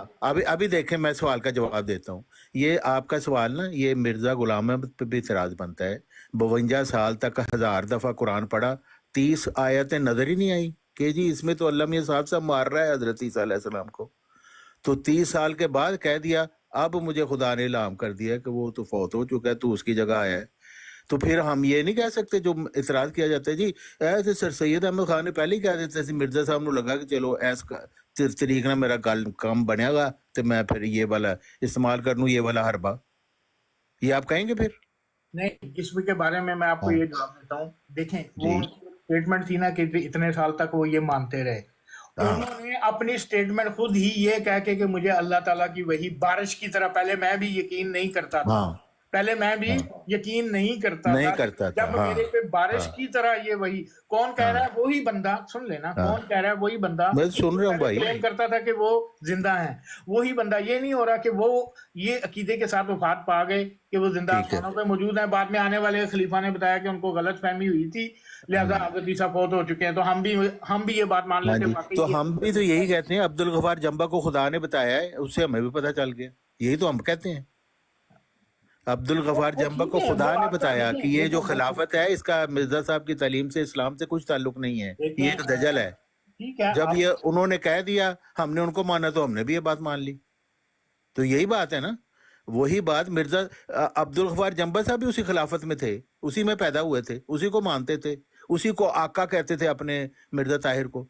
S4: ابھی دیکھیں, میں سوال کا جواب دیتا ہوں. یہ آپ کا سوال نا, یہ مرزا غلام احمد پہ بھی اعتراض بنتا ہے. 52 سال تک 1000 دفعہ قرآن پڑھا, 30 آیتیں نظر ہی نہیں آئی کہ جی اس میں تو اللہ میاں صاحب مار رہا ہے حضرت عیسیٰ علیہ السلام کو. تو 30 سال کے بعد کہہ دیا اب مجھے خدا نے اعلام کر دیا کہ وہ تو فوت ہو چکا ہے, تو اس کی جگہ آیا ہے. تو پھر ہم یہ نہیں کہہ سکتے, جو اعتراض کیا جاتا ہے جی ایسے سر سید احمد خان نے پہلے ہی کہہ دیتے تھے, مرزا صاحب نے لگا کہ چلو ایس طریق نہ میرا گل کام بنے گا تو میں پھر یہ والا استعمال کر لوں, یہ والا حربہ. یہ آپ کہیں گے پھر؟
S3: نہیں, اس کے بارے میں آپ کو یہ جواب دیتا ہوں. دیکھیں وہ اسٹیٹمنٹ تھی نا کہ اتنے سال تک وہ یہ مانتے رہے, انہوں نے اپنی اسٹیٹمنٹ خود ہی یہ کہہ کے کہ مجھے اللہ تعالیٰ کی وہی بارش کی طرح, پہلے میں بھی یقین نہیں کرتا تھا, پہلے میں بھی
S4: ہاں
S3: یقین نہیں کرتا
S4: نہیں
S3: تھا،
S4: کرتا تھا،
S3: جب
S4: ہاں
S3: میرے پہ بارش
S4: ہاں
S3: کی طرح یہ وہی کون کہہ رہا
S4: ہاں
S3: ہے، وہی بندہ سن لینا،
S4: ہاں
S3: کون کہہ رہا ہے، وہی بندہ
S4: میں سن رہا ہوں
S3: پہلے
S4: بھائی.
S3: کلیم کرتا تھا کہ وہ زندہ ہیں، وہی بندہ، یہ نہیں ہو رہا کہ وہ یہ عقیدے کے ساتھ وفات پا گئے کہ وہ زندہ
S4: ٹھیک ہے،
S3: آسمانوں پہ موجود ہیں، بعد میں آنے والے خلیفہ نے بتایا کہ ان کو غلط فہمی ہوئی تھی لہذا حضرت عیسیٰ فوت ہو چکے ہیں، تو ہم بھی یہ بات مان
S4: ہاں
S3: لیتے
S4: جی.
S3: واقعی
S4: تو
S3: یہ
S4: ہم بھی تو یہی کہتے ہیں عبد الغفار جمبا کو خدا نے بتایا ہے، اس سے ہمیں بھی پتہ چل گیا، یہی تو ہم کہتے ہیں. عبد الغفار
S3: وہ
S4: جمبا
S3: ٹھیک
S4: کو
S3: ہے،
S4: خدا
S3: وہ
S4: نے
S3: آپ کا
S4: بتایا
S3: دیکھیں
S4: کہ یہ جو
S3: دیکھیں
S4: خلافت ہے اس کا مرزا صاحب کی تعلیم سے، اسلام سے کچھ تعلق نہیں ہے، یہ
S3: دیکھیں
S4: ایک دجل ہے.
S3: ٹھیک ہے
S4: جب
S3: آپ
S4: یہ انہوں نے کہہ دیا ہم نے ان کو مانا تو ہم نے بھی یہ بات مان لی. تو یہی بات ہے نا، وہی بات مرزا عبد الغفار جمبا صاحب بھی اسی خلافت میں تھے، اسی میں پیدا ہوئے تھے، اسی کو مانتے تھے، اسی کو آقا کہتے تھے اپنے مرزا طاہر کو.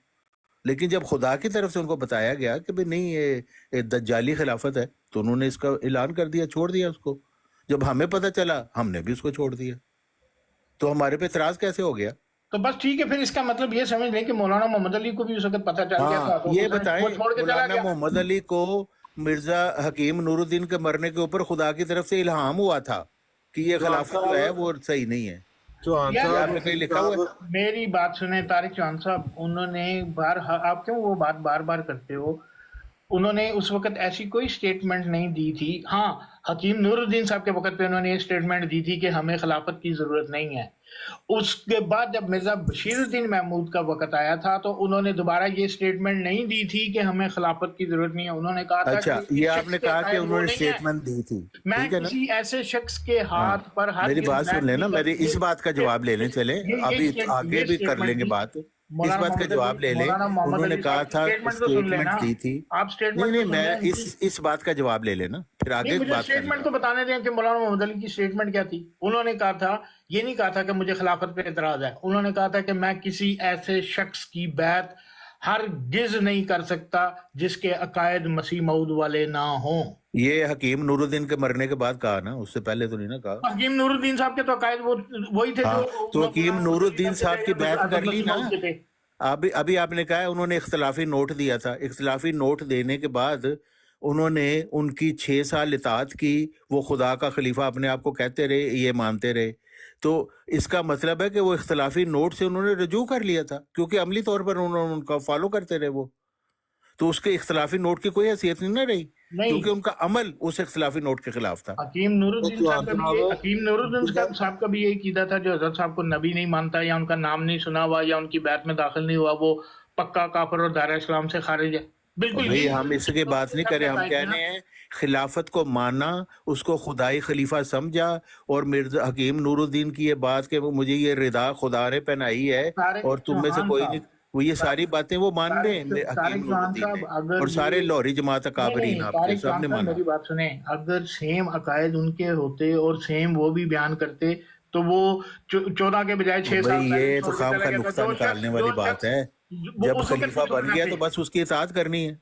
S4: لیکن جب خدا کی طرف سے ان کو بتایا گیا کہ بھئی نہیں یہ دجالی خلافت ہے تو انہوں نے اس کا اعلان کر دیا، چھوڑ دیا اس کو. جب ہمیں پتہ چلا ہم نے بھی اس کو چھوڑ دیا. تو ہمارے پہ اعتراض کیسے ہو گیا؟
S3: تو بس ٹھیک ہے، پھر اس کا مطلب یہ سمجھ لیں کہ مولانا محمد علی کو بھی اس وقت پتہ چل گیا
S4: ہاں
S3: تھا تو
S4: یہ
S3: وہ
S4: بتائیں
S3: چھوڑ کے چلا
S4: مولانا
S3: گیا.
S4: محمد علی کو مرزا حکیم نور الدین کے مرنے کے اوپر خدا کی طرف سے الہام ہوا تھا کہ یہ
S5: چوہان
S4: خلافت جو ہے
S5: صاحب
S4: وہ صحیح نہیں ہے.
S5: چوہان
S3: یار
S4: یہ آپ
S5: صاحب
S4: نے کہیں
S5: وسیم
S4: لکھا ہوا ہے؟
S5: صاحب
S3: میری بات سنیں طارق چوہان صاحب، انہوں نے آپ کیوں وہ بات بار بار کرتے ہو؟ انہوں نے اس وقت ایسی کوئی سٹیٹمنٹ نہیں دی تھی. ہاں حکیم نور الدین صاحب کے وقت پہ انہوں نے یہ سٹیٹمنٹ دی تھی کہ ہمیں خلافت کی ضرورت نہیں ہے. اس کے بعد جب مرزا بشیر الدین محمود کا وقت آیا تھا تو انہوں نے دوبارہ یہ سٹیٹمنٹ نہیں دی تھی کہ ہمیں خلافت کی ضرورت نہیں ہے. انہوں نے کہا تھا
S4: اچھا
S3: کہ اس
S4: یہ آپ
S3: شخص
S4: نے
S3: کے
S4: کہا کہ
S3: عقائد
S4: انہوں
S3: وہ
S4: نے
S3: نہیں ہے.
S4: اسٹیٹمنٹ دی تھی،
S3: میں
S4: ٹھیک ہے نا؟
S3: کسی ایسے شخص کے
S4: ہاں
S3: ہاتھ پر
S4: میری
S3: ہرگز
S4: بات سن
S3: بیعت
S4: لیں
S3: نہیں
S4: نا، میری اس بات کا جواب لے لیں. چلیں ابھی آگے بھی کر لیں گے بات، اس بات کا جواب لے لیں.
S3: مولانا محمد
S4: انہوں نے
S3: علی
S4: کہا
S3: صاحب کی
S4: تھا
S3: سٹیٹمنٹ تو سن لینا،
S4: اسٹیٹمنٹ دی تھی.
S3: آپ
S4: نہیں
S3: سٹیٹمنٹ
S4: نہیں
S3: تو سن
S4: میں
S3: لیں.
S4: اس بات کا جواب لے لینا پھر
S3: نہیں،
S4: آگے
S3: مجھے
S4: بات کریں
S3: سٹیٹمنٹ
S4: گے.
S3: تو بتانے دیں کہ مولانا محمد علی کی سٹیٹمنٹ کیا تھی. انہوں نے کہا تھا، یہ نہیں کہا تھا کہ مجھے خلافت پہ اعتراض ہے، انہوں نے کہا تھا کہ میں کسی ایسے شخص کی بیعت ہرگز نہیں کر سکتا جس کے عقائد مسیح موعود والے نہ ہوں.
S4: یہ حکیم نور الدین کے مرنے کے بعد کہا نا، اس سے پہلے تو نہیں نا کہا.
S3: حکیم نور الدین صاحب کے تو عقائد وہی تھے
S4: ہاں
S3: جو
S4: تو حکیم نور الدین صاحب کی بیعت کر لی
S3: مسیح
S4: نا.
S3: موعود کے تھے.
S4: ابھی آپ نے کہا ہے انہوں نے اختلافی نوٹ دیا تھا، اختلافی نوٹ دینے کے بعد انہوں نے ان کی 6 سال اطاعت کی، وہ خدا کا خلیفہ اپنے آپ کو کہتے رہے، یہ مانتے رہے. تو اس کا مطلب ہے کہ وہ اختلافی نوٹ سے انہوں نے رجوع کر لیا تھا کیونکہ عملی طور پر انہوں نے ان کا فالو کرتے رہے وہ. تو اس کے اختلافی نوٹ کی کوئی حیثیت نہیں نہ رہی
S3: نہیں،
S4: کیونکہ ان کا عمل اس اختلافی نوٹ کے خلاف تھا.
S3: حکیم نور الدین
S5: چوہان
S3: صاحب کا بھی
S5: صاحب
S3: حکیم نور الدین صاحب کا بھی یہی عقیدہ تھا جو حضرت صاحب کو نبی نہیں مانتا یا ان کا نام نہیں سنا ہوا یا ان کی بیعت میں داخل نہیں ہوا وہ پکا کافر اور دائرہ اسلام سے خارج ہے. بالکل
S4: بھئی
S3: یہی
S4: ہم اس کی بات نہیں کریں، ہم کہہ رہے ہیں خلافت کو مانا، اس کو خدائی خلیفہ سمجھا، اور مرزا حکیم نور الدین کی یہ بات کہ مجھے یہ رضا خدا نے پہنائی ہے اور تم میں سے کوئی نہیں، وہ یہ ساری باتیں وہ مان رہے ہیں حکیم نور الدین نے، اور سارے لاہوری جماعت اکابرین آپ کے سب نے مانا.
S3: میری بات سنیں، اگر سیم عقائد ان کے ہوتے اور سیم وہ بھی بیان کرتے تو وہ 14 کے بجائے 6 سال
S4: بھئی
S3: پہلے
S4: یہ تو
S3: چھوڑ کے
S4: خام
S3: چلا
S4: خواہ
S3: گیا تھا.
S4: نقطہ
S3: جو
S4: نکالنے
S3: شخص
S4: والی بات ہے، جب
S3: اس وقت
S4: خلیفہ بن گیا تو بس اس کی اطاعت کرنی ہے،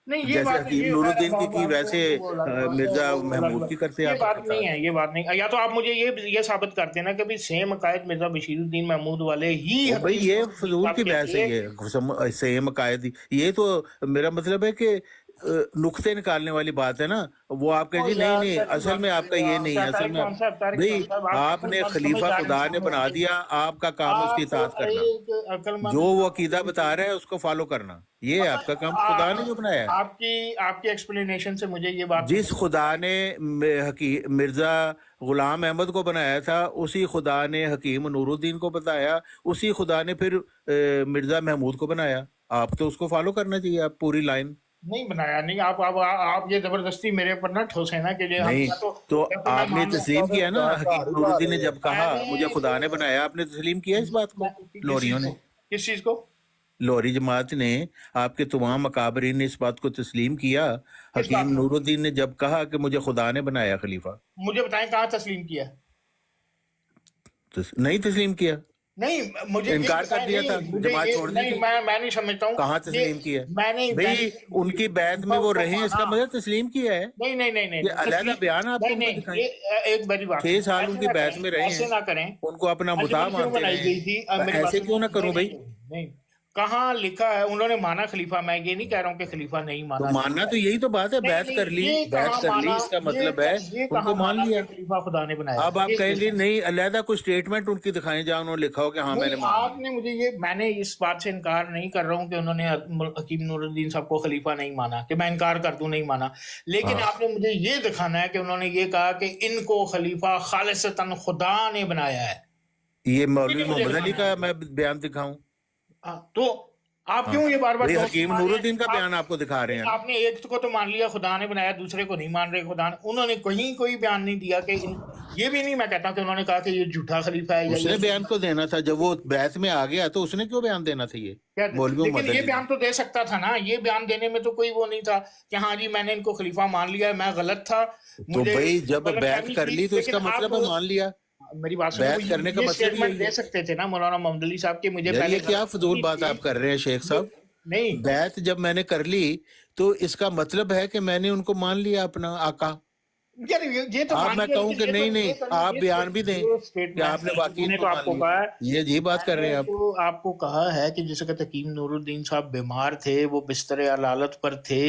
S3: نہیں، یہ
S4: جیسے
S3: بات
S4: حکیم نور الدین کی ویسے مرزا محمود کی کرتے
S3: یہ
S4: آپ
S3: بات نہیں ہے، یہ بات نہیں. یا تو آپ مجھے یہ ثابت کر دینا کہ بھی سیم عقائد مرزا بشیر الدین محمود والے ہی
S4: بھئی یہ فضول کی بحث ہے، یہ سیم عقائد، یہ تو میرا مطلب ہے کہ نقطے نکالنے والی بات ہے نا. وہ آپ کہیں جی نہیں نہیں اصل میں آپ کا یہ نہیں ہے، اصل میں بھئی آپ نے خلیفہ خدا نے بنا دیا، آپ کا کام اس کی اطاعت کرنا، جو وہ عقیدہ بتا رہا ہے اس کو فالو کرنا، یہ ہے آپ کا کام، خدا نے جو بنایا ہے.
S3: آپ کی ایکسپلینیشن سے مجھے یہ بات
S4: جس خدا نے مرزا غلام احمد کو بنایا تھا اسی خدا نے حکیم نور الدین کو بتایا، اسی خدا نے پھر مرزا محمود کو بنایا. آپ تو اس کو فالو کرنا چاہیے، آپ پوری لائن
S3: نہیں بنایا. نہیں، آپ یہ زبردستی میرے پر نہ ٹھوسے نا کہ
S4: نہیں. تو آپ نے تسلیم کیا نا، حکیم نور الدین نے جب کہا مجھے خدا نے بنایا، آپ نے تسلیم کیا اس بات کو. لوریوں نے،
S3: کس چیز کو؟
S4: لوری جماعت نے، آپ کے تمام اکابرین نے اس بات کو تسلیم کیا. حکیم نور الدین نے جب کہا کہ مجھے خدا نے بنایا خلیفہ،
S3: مجھے بتائیں کہاں تسلیم کیا؟
S4: نہیں تسلیم کیا،
S3: نہیں، مجھے
S4: انکار کر دیا تھا، جماعت چھوڑ دی تھی.
S3: میں نہیں سمجھتا ہوں
S4: کہاں تسلیم کیا؟
S3: میں نہیں.
S4: بھئی ان کی بیعت میں وہ رہے ہیں، اس کا مطلب تسلیم کیا ہے.
S3: نہیں
S4: یہ علیحدہ بیان آپ کو دکھائیں،
S3: ایک بڑی بات،
S4: 6 سال ان کی بیعت میں رہے
S3: ایسے
S4: ہیں،
S3: نہ کریں.
S4: ان کو اپنا مطاع مانتے
S3: بنائی گئی
S4: رہے
S3: تھی
S4: ہیں. ایسے کیوں نہ کروں بھائی؟
S3: نہیں، कहाँ लिखा है उन्होंने माना खलीफा? मैं ये नहीं कह रहा हूँ कि खलीफा नहीं
S4: तो
S3: माना,
S4: मानना तो यही तो बात है,
S3: नहीं
S4: बैत
S3: नहीं,
S4: कर ली,
S3: ये
S4: बैत
S3: कहाँ
S4: कर ली,
S3: माना,
S4: इसका मतलब है
S3: ये
S4: उनको
S3: कहाँ
S4: मान
S3: माना
S4: लिया।
S3: कि खलीफा खुदा ने बनाया?
S4: अब आप
S3: ये
S4: कहेंगे
S3: देखो।
S4: नहीं अलहदा कोई स्टेटमेंट उनकी दिखाएं जहाँ उन्होंने लिखा हो कि हाँ मैंने
S3: नहीं,
S4: मान लिया।
S3: आपने मुझे ये, मैंने इस बात से इनकार नहीं कर रहा हूँ कि उन्होंने हकीम नूरुद्दीन साहब को खलीफा नहीं माना, कि मैं इनकार कर दूं नहीं माना, लेकिन
S4: हाँ
S3: आपने मुझे ये दिखाना है कि उन्होंने ये कहा कि इनको खलीफा खालिसतन खुदा ने बनाया है।
S4: ये मौलवी
S3: ये मुझे
S4: मोहम्मद अली
S3: दिखाना
S4: का
S3: है।
S4: मैं बयान दिखाऊं?
S3: तो आप
S4: हाँ
S3: क्यों ये बार बार
S4: भाई
S3: टोन
S4: हकीम
S3: मार रहे हैं?
S4: नूरुद्दीन का बयान आपको दिखा रहे हैं ना।
S3: आपने एक को तो मान लिया खुदा ने बनाया, दूसरे को नहीं मान रहे खुदा ने। उन्होंने कहीं कोई बयान नहीं दिया कि ये भी नहीं मैं कहता कि उन्होंने कहा कि ये झूठा खलीफा है या
S4: उसने
S3: ये
S4: बयान तो देना था, जब वो बैत में आ गया तो उसने क्यों बयान देना था? ये
S3: क्या,
S4: मौलवी
S3: लेकिन
S4: मोहम्मद
S3: ये
S4: अली
S3: बयान
S4: ने।
S3: तो दे सकता था ना। ये बयान देने में तो कोई वो नहीं था कि हाँ जी मैंने इनको खलीफा मान लिया है, मैं गलत था,
S4: तो
S3: मुझे
S4: भाई जब बैत
S3: गलतफहमी
S4: कर
S3: थी।
S4: ली तो
S3: लेकिन
S4: इसका मतलब
S3: आप
S4: है मान लिया।
S3: मेरी बात सुनो,
S4: बैत करने का
S3: ये
S4: मतलब
S3: स्टेटमेंट
S4: यही
S3: दे
S4: है
S3: सकते थे ना मौलाना मोहम्मद अली साहब के, मुझे
S4: यार।
S3: पहले
S4: ये क्या फजूल
S3: गलती
S4: बात
S3: थी।
S4: आप कर रहे हैं शेख साहब?
S3: नहीं
S4: बैत जब मैंने कर ली तो इसका मतलब है कि मैंने उनको मान लिया अपना आका।
S3: यार ये तो
S4: आप
S3: मान
S4: मैं
S3: लिया,
S4: कहूं
S3: लेकिन
S4: कि नहीं नहीं आप बयान भी दें कि
S3: स्टेटमेंट
S4: आपने वाकई
S3: मैंने
S4: इनको
S3: तो
S4: मान
S3: आपको
S4: लिया।
S3: कहा है,
S4: ये बात कर रहे हैं आप।
S3: तो आपको कहा है कि जिस वक्त हकीम नूरुद्दीन साहब बीमार थे, वो बिस्तर अलालत पर थे,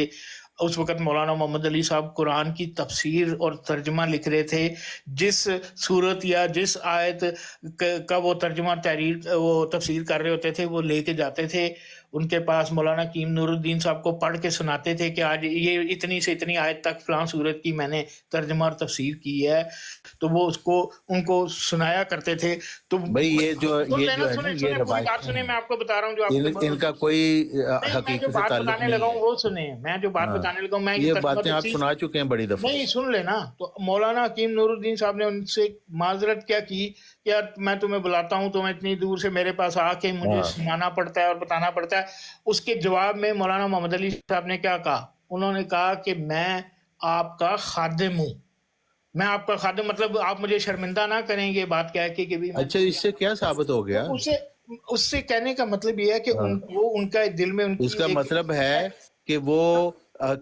S3: उस वक्त मौलाना मोहम्मद अली साहब कुरान की तफसीर और तर्जमा लिख रहे थे। जिस सूरत या जिस आयत का वो तर्जमा तहरीर वो तफसीर कर रहे होते थे, वो लेके जाते थे उनके पास। मौलाना हकीम नूरुद्दीन साहब को पढ़ के सुनाते थे कि आज ये इतनी से इतनी आयत तक फलां सूरत की मैंने तर्जमा और तफसीर की है, तो वो उसको उनको सुनाया करते थे। तो
S4: भाई ये जो
S3: सुन
S4: है
S3: लेना,
S4: ना
S3: सुने
S4: ये
S3: सुने पूरी बात
S4: रवायतें
S3: सुने,
S4: हैं,
S3: मैं आपको बता रहा हूँ जो आपको
S4: इनका कोई
S3: नहीं, मैं
S4: हकीकत
S3: जो
S4: से
S3: बात
S4: ताल्लुक
S3: बताने
S4: नहीं
S3: लगा हूँ
S4: है।
S3: वो सुने, मैं जो बात
S4: हाँ
S3: बताने लगा हूँ, मैं
S4: ये
S3: तर्जुमा
S4: बातें आप
S3: तफसीर
S4: सुना चुके हैं बड़ी दफा।
S3: नहीं, सुन लेना। तो मौलाना हकीम नूरुद्दीन साहब ने उनसे माजरत क्या की कि यार मैं तुम्हें बुलाता हूँ, तुम्हें इतनी दूर से मेरे पास आके मुझे
S4: हाँ
S3: सुनाना पड़ता है और बताना पड़ता है। उसके जवाब में मौलाना मोहम्मद अली साहब ने क्या कहा? उन्होंने कहा कि मैं आपका खादिम हूँ, मैं आपका खादिम, मतलब आप मुझे शर्मिंदा ना करेंगे बात कह के कि भी मैं
S4: अच्छा इससे क्या साबित हो गया?
S3: उसे उससे कहने का मतलब ये है कि
S4: हाँ
S3: वो उनका दिल में उनकी
S4: इसका
S3: एक
S4: मतलब है कि वो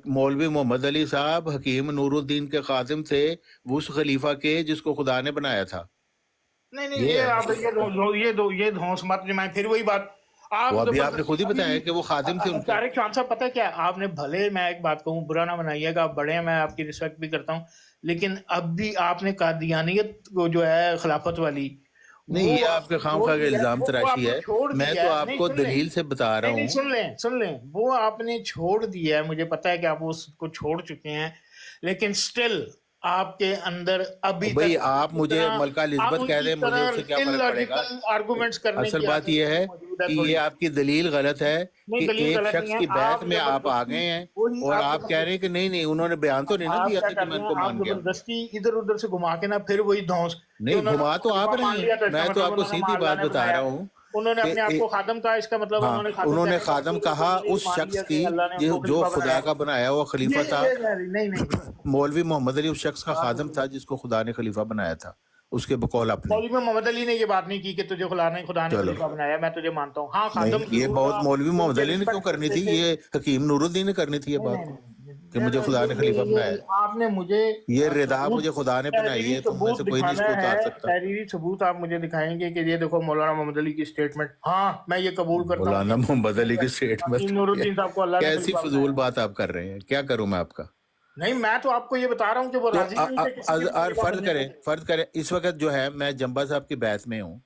S4: मौलवी मोहम्मद अली साहब हकीम नूरुद्दीन के खादिम थे, वो उस खलीफा के जिसको खुदा ने बनाया था।
S3: नहीं नहीं,
S4: ये
S3: ये
S4: है
S3: आप ये धौंस मत जमाएं। फिर वही बात आप
S4: वो अभी आपने
S3: जबरदस्ती
S4: खुद ही बताया कि वो खादिम थे उनके।
S3: तारिक खान साहब, पता है क्या, आपने भले, मैं एक बात कहूँ, बुरा ना बनाइएगा, आप बड़े हैं, मैं आपकी रिस्पेक्ट भी करता हूँ, लेकिन अब भी आपने कादियानियत को जो है खिलाफत वाली,
S4: नहीं
S3: वो
S4: ये आपके
S3: छोड़
S4: खामखा
S3: दिया है,
S4: इल्जाम
S3: वो
S4: तराशी
S3: आपने
S4: है।
S3: छोड़
S4: मैं
S3: दिया
S4: तो
S3: है। नहीं,
S4: आपको
S3: सुन लें,
S4: दलील से बता रहा
S3: नहीं नहीं,
S4: हूँ।
S3: सुन लें, वो आपने छोड़ दिया है, मुझे पता है कि आप उसको छोड़ चुके हैं, लेकिन स्टिल आपके अंदर अभी
S4: भाई
S3: तक
S4: आप मुझे मलका
S3: आप
S4: एलिजबेथ कह
S3: उनकी
S4: दें, मुझे
S3: तरह
S4: उससे क्या फर्क पड़ेगा?
S3: इलॉजिकल आर्गुमेंट्स करने
S4: असल
S3: की
S4: बात
S3: आदत
S4: यह है
S3: मौजूद है
S4: कि
S3: थोड़ी।
S4: ये आपकी दलील गलत है
S3: नहीं,
S4: कि
S3: दलील
S4: एक
S3: गलत नहीं
S4: शख्स
S3: है,
S4: की बैत
S3: आप
S4: में आप आ गए
S3: जबरदस्ती
S4: हैं
S3: वही
S4: और
S3: आप
S4: आप कह रहे हैं कि नहीं नहीं उन्होंने बयान तो नहीं ना
S3: आप
S4: दिया
S3: क्या
S4: था
S3: कर
S4: कि मैं
S3: रहे हैं,
S4: इनको
S3: आप
S4: मान गया।
S3: जबरदस्ती इधर उधर से घुमा के ना फिर वही धौंस कि
S4: नहीं
S3: उन्होंने
S4: घुमा तो आप
S3: खलीफा मान
S4: रहे
S3: लिया, तो
S4: हैं,
S3: इसका
S4: मैं तो
S3: मतलब
S4: आपको
S3: उन्होंने
S4: सीधी
S3: अल्लाह
S4: बात
S3: ने
S4: बता
S3: बनाया।
S4: रहा हूँ
S3: उन्होंने
S4: कि
S3: अपने आप को खादम कहा, इसका मतलब
S4: हाँ
S3: उन्होंने खादम
S4: उन्होंने
S3: कहने का
S4: खादम
S3: मतलब
S4: कहा
S3: उन्होंने
S4: उस
S3: मान
S4: शख्स
S3: लिया
S4: की
S3: कि अल्लाह ने उनको
S4: जो
S3: खलीफा
S4: खुदा
S3: बनाया।
S4: का बनाया हुआ खलीफा था।
S3: नहीं नहीं,
S4: मौलवी मोहम्मद अली उस शख्स का खादम था जिसको खुदा ने खलीफा बनाया था, उसके बकौल अपने।
S3: मौलवी मोहम्मद अली ने ये बात नहीं की कि तुझे खुदा ने
S4: चलो
S3: खलीफा बनाया, मैं तुझे मानता हूँ। हाँ,
S4: नहीं
S3: खादम
S4: ये
S3: जरूर
S4: बहुत
S3: था,
S4: मौलवी मोहम्मद
S3: उनके
S4: अली ने क्यों
S3: रिस्पेक्ट
S4: करनी
S3: करते
S4: थी?
S3: थे।
S4: ये हकीम नूरुद्दीन ने करनी थी ये
S3: नहीं
S4: बात
S3: नहीं
S4: कि मुझे खुदा ने खलीफा बनाया।
S3: आपने मुझे
S4: ये रिदा
S3: सबूत,
S4: मुझे खुदा ने बनाई
S3: तहरीरी
S4: है, तुम में
S3: सबूत
S4: से कोई नहीं
S3: दिखाना
S4: इसको उतार
S3: है,
S4: सकता।
S3: तहरीरी सबूत आप मुझे दिखाएंगे कि ये देखो मौलाना मोहम्मद अली की स्टेटमेंट, हाँ मैं ये कबूल करता हूँ
S4: मौलाना मोहम्मद अली की स्टेटमेंट
S3: हकीम नूरुद्दीन साहब को अल्लाह ने
S4: कैसी
S3: खलीफा
S4: फजूल
S3: बनाया।
S4: बात आप कर रहे हैं? क्या करूं मैं आपका?
S3: नहीं, मैं तो आपको ये बता रहा हूँ कि वो
S4: तो
S3: राजी नहीं थे किसी के भी
S4: और
S3: खलीफा बनने को।
S4: फर्ज करें इस वक्त जो है मैं जंबा साहब की बैत में हूँ,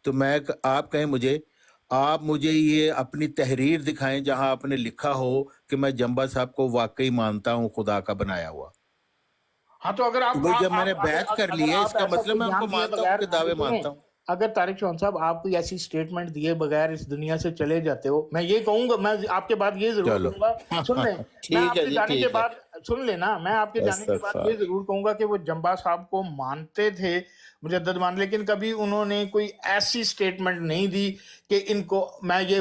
S4: तो मैं आप कहें मुझे, आप मुझे ये अपनी तहरीर दिखाएं जहां आपने लिखा हो कि मैं जंबा साहब को वाकई मानता हूँ खुदा का बनाया हुआ।
S3: हाँ, तो अगर
S4: तो भाई जब मैंने बैत कर ली है इसका मतलब मैं उनको मानता हूँ, उनके दावे मानता हूँ।
S3: अगर तारिक चौहान साहब आप कोई ऐसी स्टेटमेंट दिए बगैर इस दुनिया से चले जाते हो, मैं ये कहूंगा, मैं आपके बाद ये जरूर
S4: चलो
S3: कहूंगा, सुन लें, मैं
S4: ठीक है
S3: आपके
S4: जी
S3: जाने के
S4: ठीक है।
S3: बाद, सुन लेना, मैं आपके जाने के बाद ये जरूर कहूंगा कि वो जंबा साहब को मानते थे, मुजद्दद मान, लेकिन कभी उन्होंने कोई ऐसी स्टेटमेंट नहीं दी कि इनको, मैं ये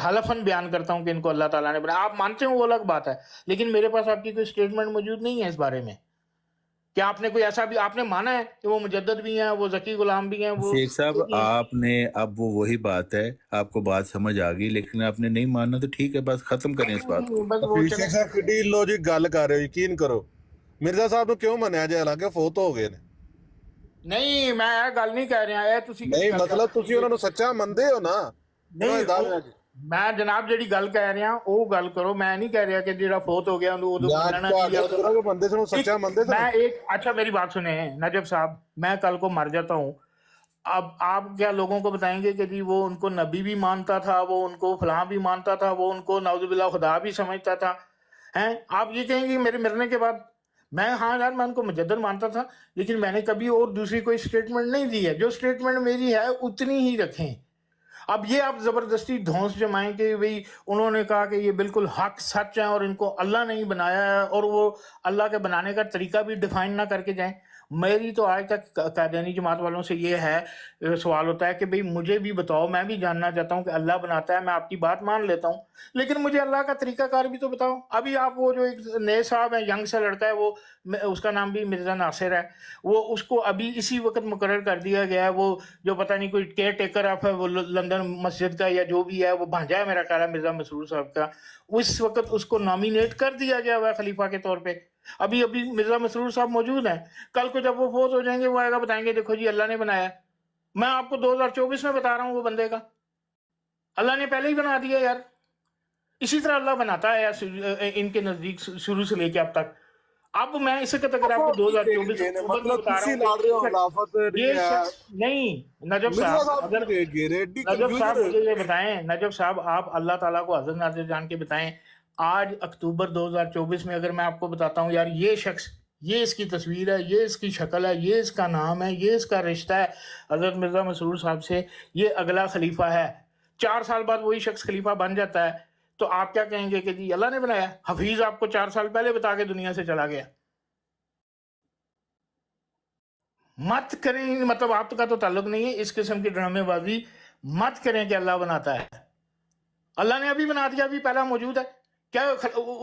S3: हलफन बयान करता हूं कि इनको अल्लाह ताला ने बनाया। आप मानते हो वो अलग बात है, लेकिन मेरे पास आपकी कोई स्टेटमेंट मौजूद नहीं है इस बारे में कि आपने कोई ऐसा भी आपने माना है कि वो मुजद्दद भी हैं, वो ज़की गुलाम भी हैं, वो
S4: शेख साहब आपने अब वो वही बात है, आपको बात समझ आ गई, लेकिन आपने नहीं माना तो ठीक है, बस खत्म करें इस बात को।
S3: बस वो
S5: शेख साहब किड्डी लॉजिक गल कर रहे हो, यकीन करो मिर्जा साहब ਨੂੰ ਕਿਉਂ ਮੰਨਿਆ ਜੇ ਹਾਲਾਂਕਿ ਫੌਤ ਹੋ ਗਏ ਨੇ?
S3: नहीं, मैं ਇਹ ਗੱਲ नहीं कह रहा है ਤੁਸੀਂ
S5: ਨਹੀਂ ਮਤਲਬ ਤੁਸੀਂ ਉਹਨਾਂ ਨੂੰ ਸੱਚਾ ਮੰਨਦੇ ਹੋ ਨਾ?
S3: नहीं,
S5: दावे
S3: ਮੈਂ ਜਨਾਬ ਜਿਹੜੀ ਗੱਲ ਕਹਿ ਰਿਹਾ ਉਹ ਗੱਲ ਕਰੋ, ਮੈਂ ਨਹੀਂ ਕਹਿ ਰਿਹਾ ਕਿ ਜਿਹੜਾ ਫੌਤ ਹੋ ਗਿਆ ਉਹਨੂੰ ਉਦੋਂ
S5: ਜਾਂ
S3: ਮੰਨਣਾ चाहिए।
S5: ਤੁਹਾਡੇ ਤਰ੍ਹਾਂ ਦੇ ਬੰਦੇ ਨੂੰ ਸੱਚਾ ਮੰਨਦੇ थे
S3: मैं एक अच्छा मेरी बात सुने नजब साहब, मैं कल को मर जाता हूँ, अब आप क्या लोगों को बताएंगे कि जी वो उनको नबी भी मानता था, वो उनको फलां भी मानता था, वो उनको नाउजुबिल्लाह खुदा भी समझता था, हैं? आप ये कहेंगे मेरे मरने के बाद मैं, हाँ यार मैं उनको मुजद्दद मानता था, लेकिन मैंने कभी और दूसरी कोई स्टेटमेंट नहीं दी है, जो स्टेटमेंट मेरी है उतनी ही रखें। अब ये आप जबरदस्ती धौंस जमाएं कि भाई उन्होंने कहा कि ये बिल्कुल हक सच है और इनको अल्लाह नहीं बनाया है, और वो अल्लाह के बनाने का तरीका भी डिफाइन ना करके जाएं। मेरी तो आज तक कादियानी जमात वालों से ये है सवाल होता है कि भाई मुझे भी बताओ, मैं भी जानना चाहता हूँ कि अल्लाह बनाता है, मैं आपकी बात मान लेता हूँ, लेकिन मुझे अल्लाह का तरीकाकार भी तो बताओ। अभी आप वो जो एक नए साहब है, यंग सा लड़का है, वो उसका नाम भी मिर्ज़ा नासिर है, वो उसको अभी इसी वक्त मुकर्रर कर दिया गया है, वो जो पता नहीं कोई केयर टेकर ऑफ है वो लंदन मस्जिद का या जो भी है, वो भांजा है मेरा ख्याल है मिर्ज़ा मसरूर साहब का, उस वक्त उसको नॉमिनेट कर दिया गया हुआ है खलीफा के तौर पे। अभी अभी मिर्ज़ा मसरूर साहब मौजूद हैं, कल को जब वो फोत हो जाएंगे वो आएगा बताएंगे देखो जी अल्लाह ने बनाया। मैं आपको 2024 में बता रहा हूँ वो बंदे का, अल्लाह ने पहले ही बना दिया यार। इसी तरह अल्लाह बनाता है यार इनके नजदीक शुरू से लेके अब तक। अब मैं इस वक्त अगर आपको 2024
S5: मतलब
S3: बता
S5: ਤੁਸੀਂ
S3: रहा
S5: ਲੜ ਰਹੇ ਹੋ
S3: हूँ
S5: खिलाफत
S3: ये शख्स नहीं, नजब
S5: मिर्जा
S3: साहब
S5: साहब
S3: अगर
S5: घेरे एडी
S3: नजब साहब
S5: कंफ्यूजन
S3: मुझे ये बताएं, नजब साहब आप अल्लाह ताला को हज़रत नाज़िर जान के बताएं, आज अक्टूबर 2024 में अगर मैं आपको बताता हूँ यार ये शख्स, ये इसकी तस्वीर है, ये इसकी शक्ल है, ये इसका नाम है, ये इसका रिश्ता है हज़रत मिर्ज़ा मसरूर साहब से, ये अगला खलीफा है, 4 साल बाद वही शख्स खलीफा बन जाता है, तो आप क्या कहेंगे कि जी अल्लाह ने बनाया? हफीज आपको 4 साल पहले बता के दुनिया से चला गया। मत करें, मतलब आपका तो ताल्लुक नहीं है इस किस्म की ड्रामेबाजी मत करें कि अल्लाह बनाता है। अल्लाह ने अभी बना दिया, अभी पहला मौजूद है क्या?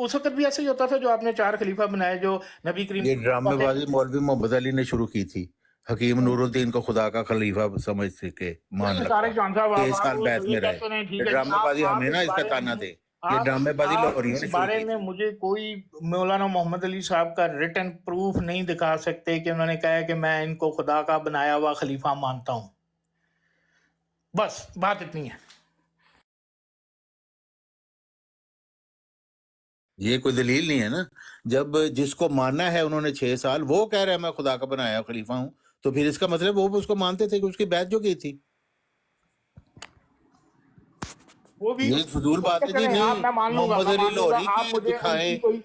S3: उस वक्त भी ऐसे ही होता था जो आपने 4 खलीफा बनाए जो नबी करीम
S4: ये ड्रामेबाजी मौलवी मोहम्मद अली ने शुरू की थी, हकीम नूरुद्दीन को खुदा का खलीफा समझ के मान रखा,
S3: तारिक खान साहब
S4: 6 साल
S3: आप
S4: बैत में
S3: ये
S4: रहे।
S3: कहते हैं, ठीक
S4: ये
S3: है,
S4: ड्रामेबाजी
S3: आप
S4: हमें ना
S3: इस
S4: इसका
S3: बारे
S4: ताना
S3: में
S4: दे, ये ड्रामेबाजी
S3: आप
S4: लाहौरियों ने
S3: इस
S4: शुरू
S3: बारे
S4: की
S3: में
S4: थी।
S3: मुझे कोई मौलाना मोहम्मद अली साहब का रिटन प्रूफ नहीं दिखा सकते कि उन्होंने कहा है कि मैं इनको खुदा का बनाया हुआ खलीफा मानता हूं। बस बात इतनी है।
S4: ये कोई दलील नहीं है ना, जब जिसको मानना है उन्होंने 6 साल, वो कह रहा है मैं खुदा का बनाया खलीफा हूं, तो फिर इसका मतलब वो उसको मानते थे कि उसकी बैत जो की थी।
S3: वो भी
S4: ये फजूल बात है जी।
S3: चलें,
S4: नहीं,
S3: मैं मान लूंगा,
S4: मोहम्मद
S3: मैं
S4: अली
S3: मान लूंगा,
S4: लाहौरी
S3: आप
S4: की
S3: मुझे
S4: दिखाए
S3: उनकी कोई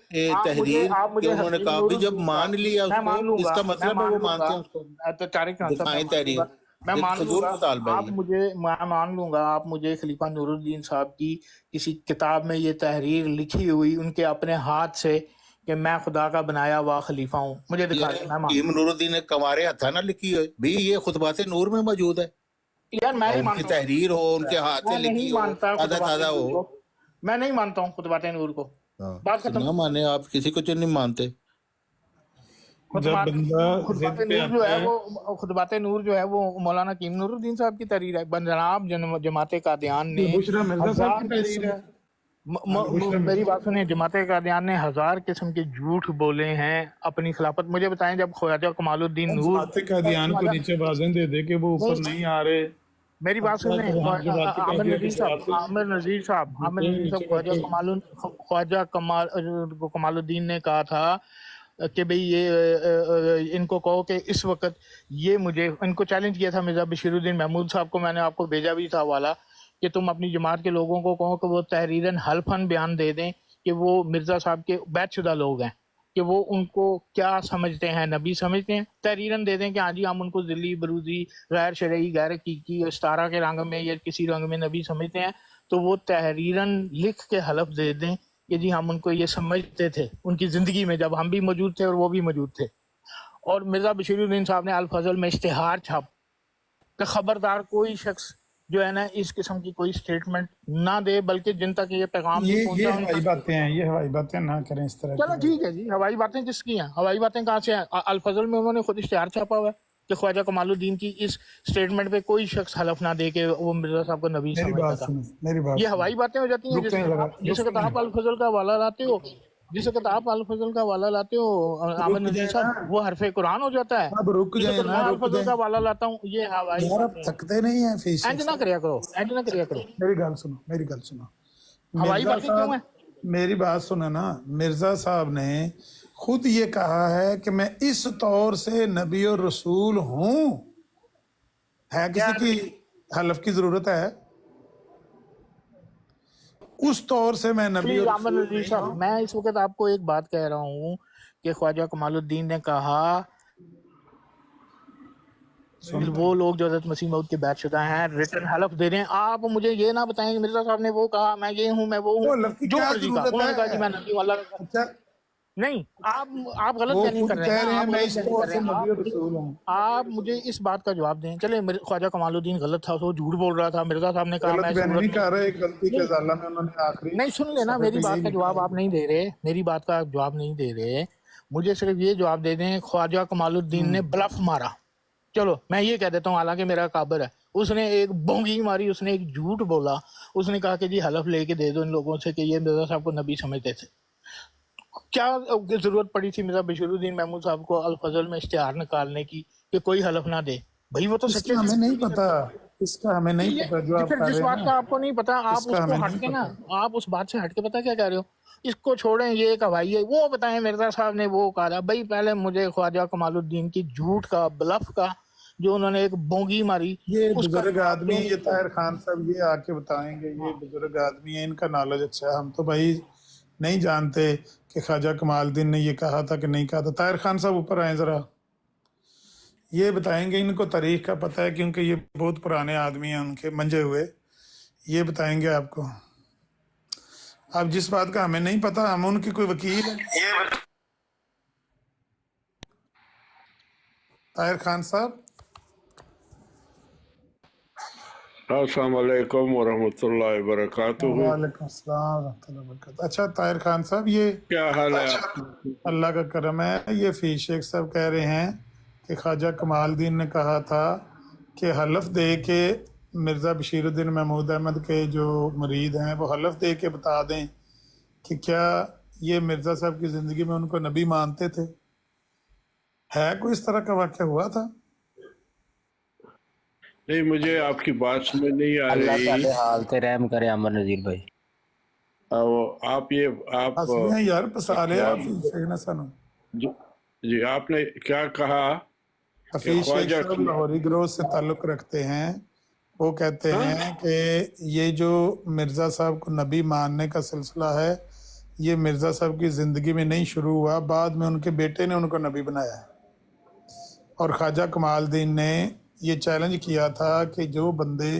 S4: तहरीर
S3: आप
S4: कि
S3: मुझे
S4: उन्होंने
S3: हकीम
S4: कहा भी जब
S3: नूरुद्दीन
S4: मान
S3: साहब,
S4: लिया
S3: मैं मान
S4: उसको,
S3: लूंगा,
S4: इसका
S3: मैं
S4: मतलब है
S3: मान
S4: वो
S3: लूंगा,
S4: मानते हैं उसको।
S3: तो तारिक खान साहब
S4: दिखाएं
S3: मैं मान
S4: तहरीर,
S3: लूंगा, मैं
S4: ये
S3: मान
S4: फजूल
S3: लूंगा,
S4: मुतालबा
S3: आप
S4: है।
S3: मुझे मैं मान लूंगा, आप मुझे खलीफा नूरुद्दीन साहब की किसी किताब में ये तहरीर लिखी हुई उनके अपने हाथ से कि मैं खुदा का बनाया हुआ खलीफा हूँ, मुझे
S4: ये
S3: दिखा दें, मैं मान
S4: हकीम नूरुद्दीन ने कमारे हथा ना लिखी है भी, ये खुतबात नूर में मौजूद है,
S3: यार मैं
S4: और
S3: नहीं
S4: उनकी
S3: मानता हूँ,
S4: तहरीर हो, उनके हाथ से
S3: मैं
S4: लिखी
S3: नहीं
S4: हो,
S3: मानता
S4: ताजा
S3: खुतबात
S4: ताजा
S3: नूर
S4: हो।
S3: को, मैं नहीं मानता हूँ खुतबात नूर को,
S4: हाँ,
S3: बात
S4: तो
S3: खत्म।
S4: ना माने, आप किसी को तो नहीं मानते।
S1: जब
S3: खुतबात
S1: बंदा
S3: खुतबात
S1: जिद पे
S3: नूर जो
S1: आता
S3: है
S1: है,
S3: वो खुतबात नूर जो है वो मौलाना हकीम नूरुद्दीन साहब की तहरीर है। जनाब जमात कादियान ने
S1: बुशरा मिर्जा साहब की
S3: हजार
S1: तहरीर है। बुशरा
S3: मेरी
S1: मिर्जा
S3: बात सुनिए, जमात कादियान ने 1000 किस्म के झूठ बोले हैं अपनी खिलाफत। मुझे बताएं जब ख्वाजा कमालुद्दीन नूर
S1: जमात कादियान को नीचे बाजें दे दे कि वो ऊपर नहीं आ रहे,
S3: मेरी बात
S1: अच्छा
S3: सुने,
S1: तो वहाँ की बातें
S3: आमिर
S1: कादिया के
S3: नजीर साहब,
S1: साथ
S3: आमिर नजीर साहब, आमिर
S1: जितने
S3: नजीर साहब,
S1: नीचे बैठे
S3: ख्वाजा कमालुद्दीन ने कहा था कि भाई ये इनको कहो कि इस वक्त ये मुझे इनको चैलेंज किया था मिर्ज़ा बशीरुद्दीन महमूद साहब को, मैंने आपको भेजा भी था हवाला कि तुम अपनी जमात के लोगों को कहो कि वो तहरीरन हल्फन बयान दे दें कि वो मिर्ज़ा साहब के बैतशुदा लोग हैं, कि वो उनको क्या समझते हैं, नबी समझते हैं, तहरीरन दे दें कि हाँ जी हम उनको ज़िली बरूजी गैर शरई गैर हकीकी इस्तारा के रंग में या किसी रंग में नबी समझते हैं, तो वो तहरीरन लिख के हलफ दे दें कि जी हम उनको ये समझते थे उनकी ज़िंदगी में जब हम भी मौजूद थे और वो भी मौजूद थे। और मिर्ज़ा बशीरुद्दीन साहब ने अल फजल में इश्तिहार छाप कि खबरदार कोई शख्स जो है ना इस किस्म की कोई स्टेटमेंट ना दे, बल्कि जिन तक ये पैगाम नहीं
S1: ये
S3: पहुंचा
S1: हवाई बातें हैं, ये हवाई बातें ना करें इस तरह
S3: चलो
S1: की।
S3: ठीक है जी, हवाई बातें किसकी हैं? हवाई बातें कहाँ से हैं? अल फजल में उन्होंने खुद इश्तिहार छापा हुआ है कि ख्वाजा कमालुद्दीन की इस स्टेटमेंट पे कोई शख्स हलफ ना दे के वो मिर्जा साहब को नबी
S1: मेरी
S3: समझता
S1: बात
S3: था।
S1: सुनो, मेरी बात
S3: ये
S1: सुनो।
S3: हवाई बातें हो जाती हैं
S1: रुकते हैं
S3: जिस
S1: जरा,
S3: वक्त
S1: रुकते
S3: आप
S1: हैं।
S3: अल फजल का हवाला लाते हो जिस वक्त आप अल फजल का वाला लाते हो आमिर
S1: रुक
S3: नजीर
S1: जाए
S3: साहब,
S1: ना,
S3: वो हरफे कुरान हो जाता है।
S1: अब रुक
S3: जिस
S1: जाए
S3: वक्त
S1: ना,
S3: मैं अल
S1: रुक
S3: फजल
S1: जाए
S3: का वाला लाता हूँ, ये हवाई
S1: यार, आप
S3: बातें।
S1: थकते नहीं हैं
S3: एंड
S1: फेशियल
S3: ना
S1: से?
S3: करिया करो, एंड ना करिया करो,
S1: मेरी गल सुनो, मेरी गल सुनो।
S3: हवाई
S1: मिर्जा
S3: बातें क्यों है?
S1: साहब, मेरी बात सुनो ना। मिर्जा साहब ने खुद ये कहा है कि मैं इस तौर से नबी और रसूल हूं। है किसी की हलफ की जरूरत है? उस तौर से मैं नबी
S3: प्लीज
S1: और
S3: आमिर
S1: रसूल
S3: नजीर
S1: नहीं
S3: साहब,
S1: हूं।
S3: मैं इस वक्त आपको एक बात कह रहा हूँ कि ख्वाजा कमालुद्दीन ने कहा
S1: सुन
S3: वो लोग जो हजरत मसीह मौद के बैतशुदा हैं रिटर्न हलफ दे रहे हैं। आप मुझे ये ना बताएंगे मिर्जा साहब ने वो कहा, मैं ये हूँ, मैं वो
S1: वो
S3: हूँ,
S1: हलफ की
S3: जो
S1: क्या
S3: मर्जी कहा।
S1: जरूरत
S3: उन्होंने कहा
S1: है?
S3: जी मैं नबी हूँ, अल्लाह का।
S1: अच्छा,
S3: नहीं, आप गलत
S1: वो
S3: बयानी
S1: खुद
S3: कर रहे हैं
S1: कह
S3: ना,
S1: रहे हैं
S3: आप
S1: मैं
S3: गलत
S1: इस
S3: बयानी
S1: तौर
S3: कर
S1: से
S3: रहे हैं।
S1: नबी और रसूल हूं।
S3: आप मुझे इस बात का जवाब दें। चले मेरे ख्वाजा कमालुद्दीन गलत था, तो झूठ बोल रहा था। मिर्जा साहब ने कहा
S1: गलत
S3: मैं
S1: बयानी
S3: सूरत
S1: नहीं
S3: में
S1: कर रहे, एक गलती के
S3: नहीं
S1: जाला में उन्होंने आखिरी
S3: नहीं सुन लेना,
S1: सफे
S3: मेरी
S1: पे
S3: बात
S1: यही
S3: का
S1: लिखा
S3: जवाब
S1: है।
S3: आप नहीं दे रहे, मेरी बात का आप जवाब नहीं दे रहे। मुझे सिर्फ ये जवाब दे दें, ख्वाजा कमालुद्दीन ने ब्लफ मारा। चलो मैं ये कह देता हूँ, हालांकि मेरा काबर है, उसने एक बोंगी मारी, उसने एक झूठ बोला। उसने कहा कि जी हलफ लेके दे दो इन लोगों से कि ये मिर्जा साहब को नबी समझते थे। क्या जरूरत पड़ी थी मिर्जा बशीरुद्दीन महमूद साहब को अल फजल में इश्तिहार निकालने की कि कोई हलफ ना दे? भाई वो तो सच्चे
S1: इसका हमें नहीं
S3: थे।
S1: पता, इसका हमें नहीं
S3: ये
S1: पता जो आप
S3: फिर
S1: कर
S3: जिस
S1: रहे हैं
S3: बात
S1: ना,
S3: का आपको नहीं पता, आप
S1: इसका
S3: उसको
S1: हमें
S3: हट
S1: नहीं
S3: के ना,
S1: पता।
S3: आप उस बात से हट के पता क्या कह रहे हो, इसको छोड़ें, ये एक हवाई है, वो बताएं मिर्जा साहब ने वो कहा। भाई पहले मुझे ख्वाजा कमालुद्दीन की झूठ का, ब्लफ का, जो उन्होंने एक बोंगी मारी,
S1: ये
S3: उसका
S1: बुजुर्ग
S3: जवाब
S1: आदमी, ये
S3: दें।
S1: ताहिर खान साहब ये आके बताएंगे। ये बुजुर्ग आदमी है, इनका नॉलेज अच्छा है। हम तो भाई नहीं जानते कि ख्वाजा कमालुद्दीन ने ये कहा था कि नहीं कहा था। ताहिर खान साहब ऊपर आए जरा, ये बताएंगे। इनको तारीख का पता है क्योंकि ये बहुत पुराने आदमी हैं, उनके मंजे हुए। ये बताएंगे आपको। अब जिस बात का हमें नहीं पता, हम उनकी कोई वकील हैं? ताहिर खान साहब,
S6: अस्सलाम वालेकुम वरहमतुल्लाहि वबरकातुहू।
S1: वालेकुम अस्सलाम रहमतुल्लाहि व बरकातहू। अच्छा ताहिर खान साहब, ये
S6: क्या हाल है आपका?
S1: अल्लाह का करम है। ये फीस शेख साहब कह रहे हैं कि ख्वाजा कमालुद्दीन ने कहा था कि हलफ दे के मिर्ज़ा बशीरुद्दीन महमूद अहमद के जो मुरीद हैं वो हलफ दे के बता दें कि क्या ये मिर्ज़ा साहब की ज़िंदगी में उनको नबी मानते थे। है कोई इस तरह का वाक़या हुआ था?
S6: नहीं, मुझे आपकी बात समझ नहीं आ
S7: अल्लाह
S6: रही।
S7: ਤੁਹਾਡੇ ਹਾਲ ਤੇ ਰਹਿਮ ਕਰੇ ਅਮਰ ਨਜ਼ੀਰ ਭਾਈ।
S6: आप ये आप
S1: हंसते हैं यार, फंसा लिया
S6: ख्वाजा
S1: हफीज शेख ने सानू।
S6: जी, जी आपने क्या कहा कि
S1: हफीज शेख
S6: ख्वाजा
S1: साहब लाहौरी गिरोह से ताल्लुक़ रखते हैं। वो कहते
S6: हाँ?
S1: हैं कि ये जो मिर्ज़ा साहब को नबी मानने का सिलसिला है, ये मिर्ज़ा साहब की ज़िंदगी में नहीं शुरू हुआ, बाद में उनके बेटे ने उनको नबी बनाया है। और ख्वाजा कमालुद्दीन ने ये चैलेंज किया था कि जो बंदे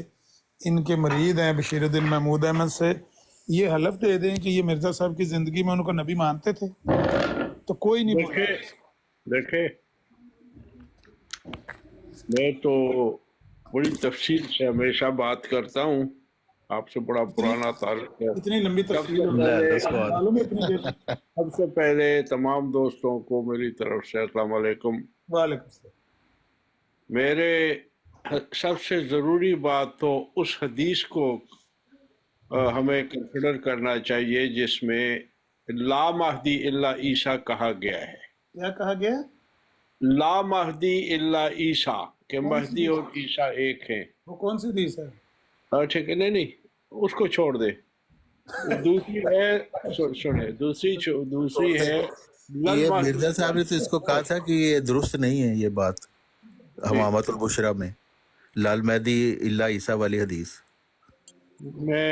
S1: इनके मरीद हैं बशीरुद्दीन महमूद अहमद से, ये हलफ दे दें कि ये मिर्ज़ा साहब की ज़िंदगी में उनको नबी मानते थे, तो कोई नहीं बोला।
S6: देखे मैं तो बड़ी तफसील से हमेशा बात करता हूँ, आपसे बड़ा पुराना ताल्लुक है।
S1: इतनी लंबी तफसील मालूम है इतनी देर?
S6: सबसे पहले तमाम दोस्तों को मेरी तरफ से अस्सलाम वालेकुम।
S1: वालेकुम सलाम।
S6: मेरे सबसे ज़रूरी बात तो उस हदीस को हमें कंसिडर करना चाहिए जिसमें ला महदी इल्ला ईसा कहा गया है।
S1: क्या कहा गया?
S6: ला महदी इल्ला ईसा, कि महदी और ईसा एक हैं।
S1: वो कौन सी हदीस है?
S6: ठीक है, नहीं उसको छोड़ दे। दूसरी है सुने, दूसरी है
S4: ये मिर्जा साहब ने तो इसको कहा था कि ये दुरुस्त नहीं है ये बात, हमामतुल बुशरा में लाल महदी इल्ला ईसा वाली हदीस।
S6: मैं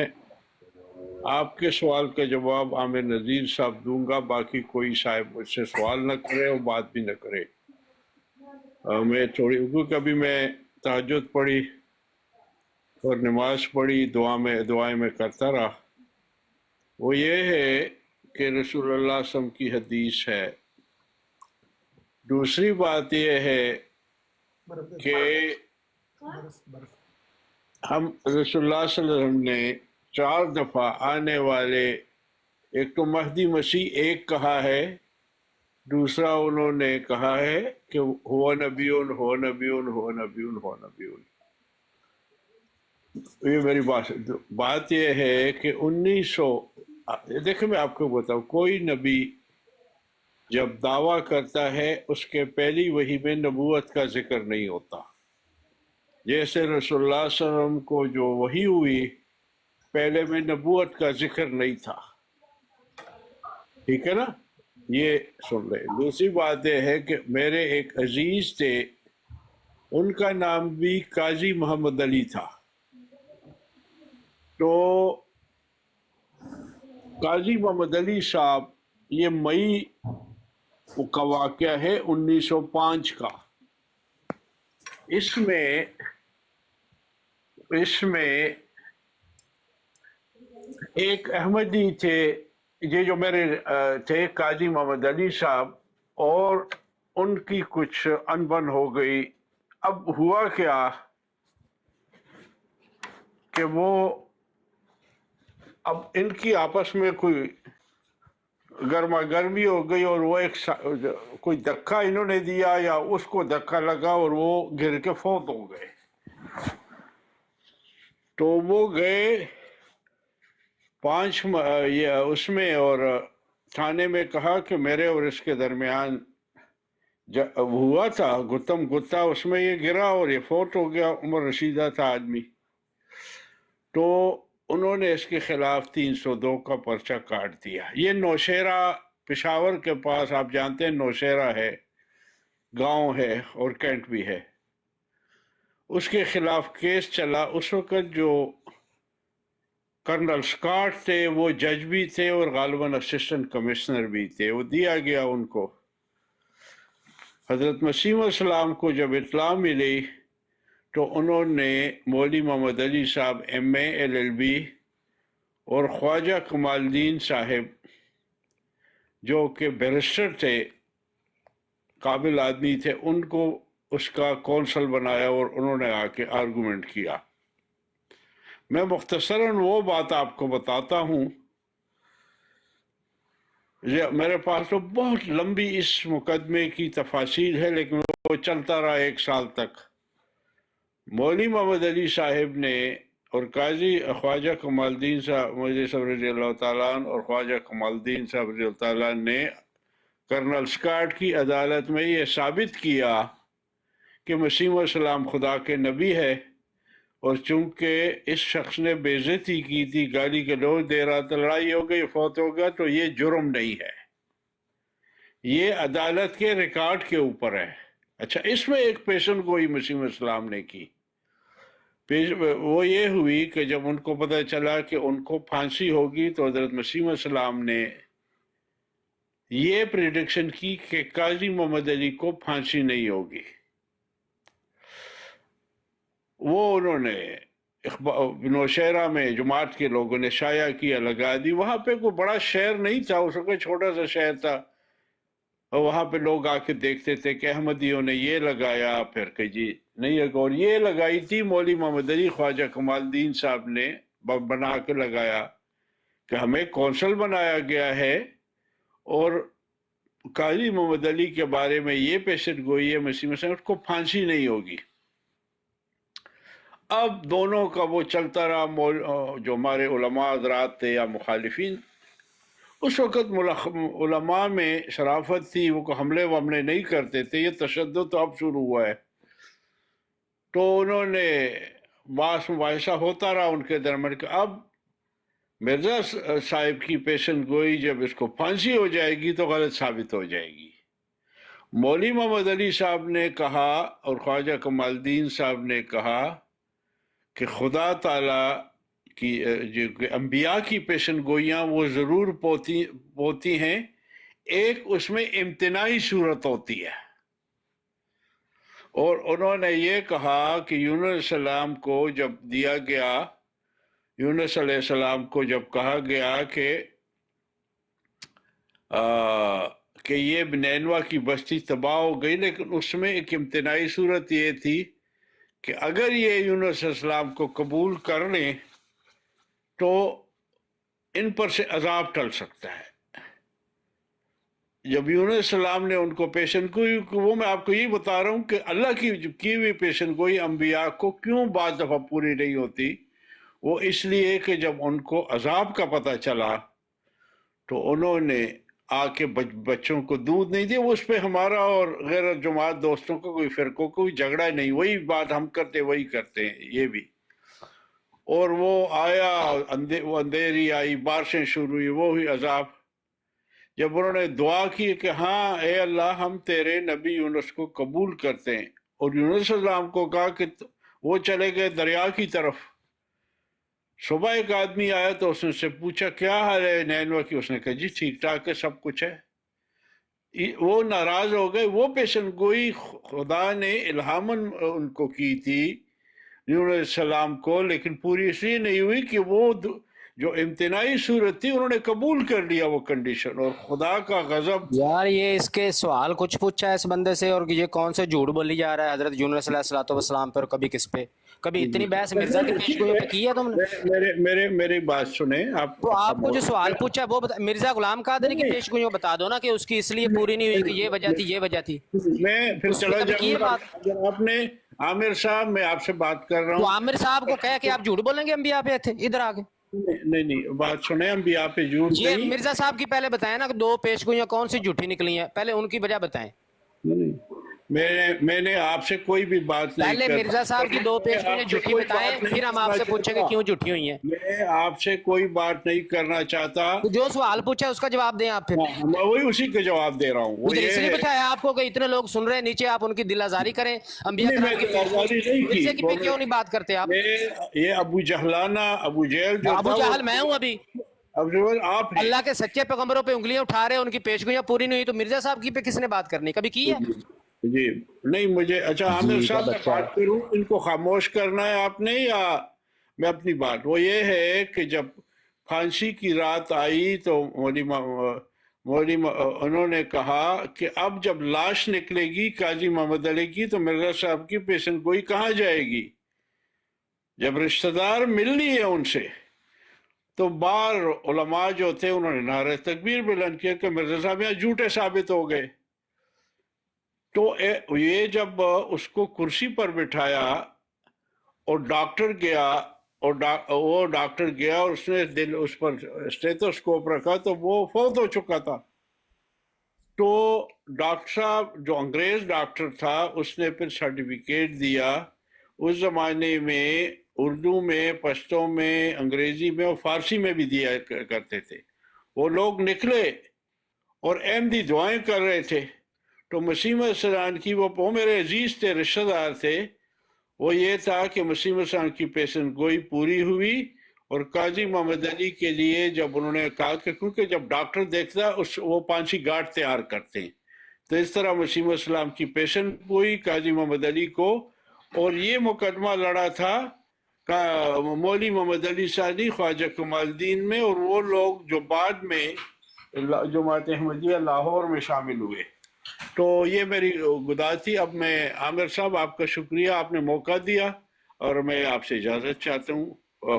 S6: आपके सवाल का जवाब आमिर नज़ीर साहब दूंगा, बाकी कोई साहब मुझसे सवाल न करे और बात भी न करे। मैं थोड़ी क्योंकि अभी मैं तहज्जुद पढ़ी और नमाज पढ़ी, दुआएं में करता रहा। वो ये है कि रसूलुल्लाह सल्लल्लाहु अलैहि वसल्लम की हदीस है। दूसरी बात ये है कि हम रसूलुल्लाह सल्लल्लाहु अलैहि वसल्लम ने 4 दफ़ा आने वाले, एक तो महदी मसीह एक कहा है, दूसरा उन्होंने कहा है कि हुवा नबीउन हुवा नबीउन हुवा नबीउन हुवा नबीउन। ये मेरी बात ये है कि 1900 देखिए मैं आपको बताऊं, कोई नबी जब दावा करता है उसके पहली वही में नबूवत का जिक्र नहीं होता। जैसे रसूलुल्लाह सल्लल्लाहु अलैहि वसल्लम को जो वही हुई पहले में नबूवत का जिक्र नहीं था, ठीक है ना, ये सुन ले। दूसरी बात यह है कि मेरे एक अजीज थे, उनका नाम भी काजी मोहम्मद अली था। तो काजी मोहम्मद अली साहब, ये मई का वाक़या है 1905 का। इसमें एक अहमदी थे, ये जो मेरे थे काजी मोहम्मद अली साहब, और उनकी कुछ अनबन हो गई। अब हुआ क्या कि वो, अब इनकी आपस में कोई गर्मा गर्मी हो गई और वो कोई धक्का इन्होंने दिया या उसको धक्का लगा और वो गिर के फौत हो गए। तो वो गए उसमें और थाने में कहा कि मेरे और इसके दरमियान हुआ था गुत्तम गुत्ता, उसमें ये गिरा और ये फौत हो गया। उमर रशीदा था आदमी। तो उन्होंने इसके खिलाफ 302 का पर्चा काट दिया। ये नौशेरा पेशावर के पास, आप जानते हैं नौशेरा है, गांव है और कैंट भी है, उसके खिलाफ केस चला। उस वक़्त जो कर्नल स्कॉट थे वो जज भी थे और गालिबन असिस्टेंट कमिश्नर भी थे। वो दिया गया उनको। हज़रत मसीह सलाम को जब इत्तला मिली तो उन्होंने मौलवी मोहम्मद अली साहब MA LLB और ख्वाजा कमालुद्दीन साहब जो कि बैरिस्टर थे, काबिल आदमी थे, उनको उसका कौंसल बनाया और उन्होंने आके आर्गूमेंट किया। मैं मुख्तसरन वो बात आपको बताता हूँ। मेरे पास तो बहुत लंबी इस मुकदमे की तफासील है, लेकिन वो चलता रहा 1 साल तक। मौलवी मोहम्मद अली साहब ने और काजी ख्वाजा कमालुद्दीन साहब रज़ी अल्लाह तआला अन्हु और ख्वाजा कमालुद्दीन साहब रज़ी अल्लाह तआला ने कर्नल स्कॉट की अदालत में ये साबित किया कि मसीह सलाम खुदा के नबी है, और चूंकि इस शख्स ने बेइज्जती की थी, गाली गलौज दे रहा था, लड़ाई हो गई, फौत हो गया, तो ये जुर्म नहीं है। ये अदालत के रिकॉर्ड के ऊपर है। अच्छा, इसमें एक पेशन गोई मसीह सलाम ने की। वो ये हुई कि जब उनको पता चला कि उनको फांसी होगी तो हज़रत मसीह सलाम ने ये प्रिडिक्शन की कि काजी मोहम्मद अली को फांसी नहीं होगी। वो उन्होंने नौशहरा में जुमात के लोगों ने शाया किया, लगा दी। वहाँ पे कोई बड़ा शहर नहीं था उस वक्त, छोटा सा शहर था, और वहाँ पे लोग आके देखते थे कि अहमदियों ने ये लगाया, फिर कि जी नहीं लगा। और ये लगाई थी मौलवी मोहम्मद अली ख्वाजा कमालुद्दीन साहब ने बना के लगाया कि हमें कौंसल बनाया गया है और काजी मोहम्मद अली के बारे में ये पेशेंट गोई है मसीह में, उसको फांसी नहीं होगी। अब दोनों का वो चलता रहा। जो हमारे उलमा हज़रात थे या मुखालिफिन, उस वक़्त उलमा में शराफत थी, वो हमले वमले नहीं करते थे। ये तशद्दुद तो अब शुरू हुआ है। तो उन्होंने बास मुबाहिसा होता रहा उनके दरमियान का। अब मिर्ज़ा साहिब की पेशन गोई जब इसको फांसी हो जाएगी तो गलत साबित हो जाएगी। मौलवी मोहम्मद अली साहब ने कहा और ख्वाजा कमालुद्दीन साहब ने कहा कि खुदा ताला की जो अंबिया की पेशन गोइयाँ वो ज़रूर पोती हैं, एक उसमें इम्तिनाई सूरत होती है। और उन्होंने ये कहा कि यूनुस सलाम को जब दिया गया, यूनुस अलैहिस्सलाम को जब कहा गया कि ये नैनवा की बस्ती तबाह हो गई, लेकिन उसमें एक इम्तिनाई सूरत ये थी कि अगर ये यूनुस अलैहिस्सलाम को कबूल कर लें तो इन पर से अजाब टल सकता है। जब यूनुस सलाम ने उनको पेशन गोई, वो मैं आपको यही बता रहा हूँ कि अल्लाह की हुई पेशन गोई अंबिया को क्यों बाज़ दफ़ा पूरी नहीं होती। वो इसलिए कि जब उनको अजाब का पता चला तो उन्होंने आके बच्चों को दूध नहीं दिया। उस पे हमारा और गैर जमात दोस्तों का कोई फिरकों कोई झगड़ा नहीं, वही बात हम करते वही करते हैं ये भी। और वो आया वो अंधेरी आई, बारिशें शुरू हुई, वो हुई अजाब। जब उन्होंने दुआ की कि हाँ ए अल्लाह हम तेरे नबी यूनुस को कबूल करते हैं, और यूनुस अलैहिस्सलाम को कहा कि वो चले गए दरिया की तरफ। सुबह एक आदमी आया तो उसने उससे पूछा क्या हाल है नैनवा की, उसने कहा जी ठीक ठाक है, सब कुछ है। वो नाराज हो गए। वो पेशन गोई खुदा ने इल्हामन उनको की थी यूनुस सलाम को, लेकिन पूरी इसलिए नहीं हुई कि वो जो इम्तिनाई सूरत थी उन्होंने कबूल कर लिया वो कंडीशन, और खुदा का गजब।
S7: यार ये इसके सवाल कुछ पूछा है इस बंदे से, और ये कौन से झूठ बोली जा रहा है हजरत यूनुस अलैहिस्सलाम पे, और कभी किस पे? कभी इतनी बहस मिर्जा की पेशगोई पे की है तुमने?
S6: मेरी बात सुने आप।
S7: तो आपको जो सवाल पूछा है वो मिर्जा गुलाम कादरी की पेशगोइयों बता दो ना, कि उसकी इसलिए पूरी नहीं हुई कि ये वजह थी ये वजह थी।
S6: मैं फिर
S7: उस पे
S6: चला
S7: कभी की है
S6: जाऊंगा।
S7: बात?
S6: अगर आपने आमिर साहब, मैं आपसे बात कर रहा
S7: तो
S6: हूँ।
S7: आमिर साहब को कह के आप झूठ बोलेंगे अंबिया पे थे इधर आके?
S6: नहीं, बात सुने, हम भी आप पे झूठ
S7: ये
S6: नहीं।
S7: मिर्जा साहब की पहले बताएं ना कि 2 पेशगोइयां कौन सी झूठी निकली हैं, पहले उनकी वजह बताएं।
S6: नहीं, मैंने आपसे कोई भी बात नहीं
S7: पहले
S6: कर।
S7: मिर्जा साहब की 2 पेशगोइयां
S6: आपसे
S7: झूठी
S6: कोई
S7: बताएं,
S6: बात नहीं
S7: फिर हम
S6: करना
S7: आपसे पूछेंगे
S6: चाहता।
S7: क्यों झूठी हुई हैं।
S6: मैं आपसे कोई बात नहीं करना चाहता।
S7: तो जो सवाल पूछा है उसका जवाब दें आप फिर।
S6: हाँ, मैं वही उसी का जवाब दे रहा हूँ। वो
S7: मुझे
S6: ये
S7: इसलिए
S6: है,
S7: बताया आपको कि इतने लोग सुन रहे हैं नीचे, आप उनकी दिल आजारी करें। अंबिया
S6: नहीं,
S7: कराम
S6: मैं
S7: की
S6: दिल-आज़ारी नहीं की।
S7: मिर्जे की पे
S6: वो
S7: क्यों नहीं बात करते आप?
S6: ये अबू जहलाना, अबू जहल जो
S7: अबू
S6: था,
S7: जहल मैं हूं अभी।
S6: अब जो आप हैं।
S7: अल्लाह के सच्चे पैगंबरों पे उंगलियां उठा रहे हैं, उनकी पेशगोइयां पूरी नहीं हुई, तो मिर्जा साहब की पे किसने बात करनी? कभी की है?
S6: जी नहीं, मुझे अच्छा आमिर
S7: जी,
S6: साहब
S7: बहुत
S6: मैं
S7: अच्छा
S6: बात करूं, इनको खामोश करना है आपने या मैं अपनी बात? वो ये है कि जब फांसी की रात आई तो उन्होंने कहा कि अब जब लाश निकलेगी काजी मोहम्मद अली की तो मिर्जा साहब की पेशन गोई कहाँ जाएगी? जब रिश्तेदार मिल लिए उनसे तो बार उलमा जो थे उन्होंने नारे तकबीर बुलंद किया कि मिर्जा साहब यहाँ झूठे साबित हो गए। तो ये जब उसको कुर्सी पर बिठाया और डॉक्टर गया, और वो डॉक्टर गया और उसने दिल उस पर स्टेथोस्कोप रखा तो वो फौत हो चुका था। तो डॉक्टर साहब जो अंग्रेज डॉक्टर था उसने फिर सर्टिफिकेट दिया। उस जमाने में उर्दू में, पश्तो में, अंग्रेजी में और फारसी में भी दिया करते थे। वो लोग निकले और अहमदी दुआएं कर रहे थे। तो मसीह सलाम की वो मेरे अजीज थे, रिश्तेदार थे। वो ये था कि मसीह सलाम की पेशन गोई पूरी हुई, और काजी मोहम्मद अली के लिए जब उन्होंने कहा कि क्योंकि जब डॉक्टर देखता वो 5 गार्ड तैयार करते हैं, तो इस तरह मसीह सलाम की पेशन हुई काजी मोहम्मद अली को। और ये मुकदमा लड़ा था मौली मोहम्मद अली सानी ख्वाजा कमालदीन में, और वो लोग जो बाद में जमात अहमदिया लाहौर में शामिल हुए। तो ये मेरी गुदार थी। अब मैं आमिर साहब आपका शुक्रिया, आपने मौका दिया और मैं आपसे इजाजत चाहता हूँ।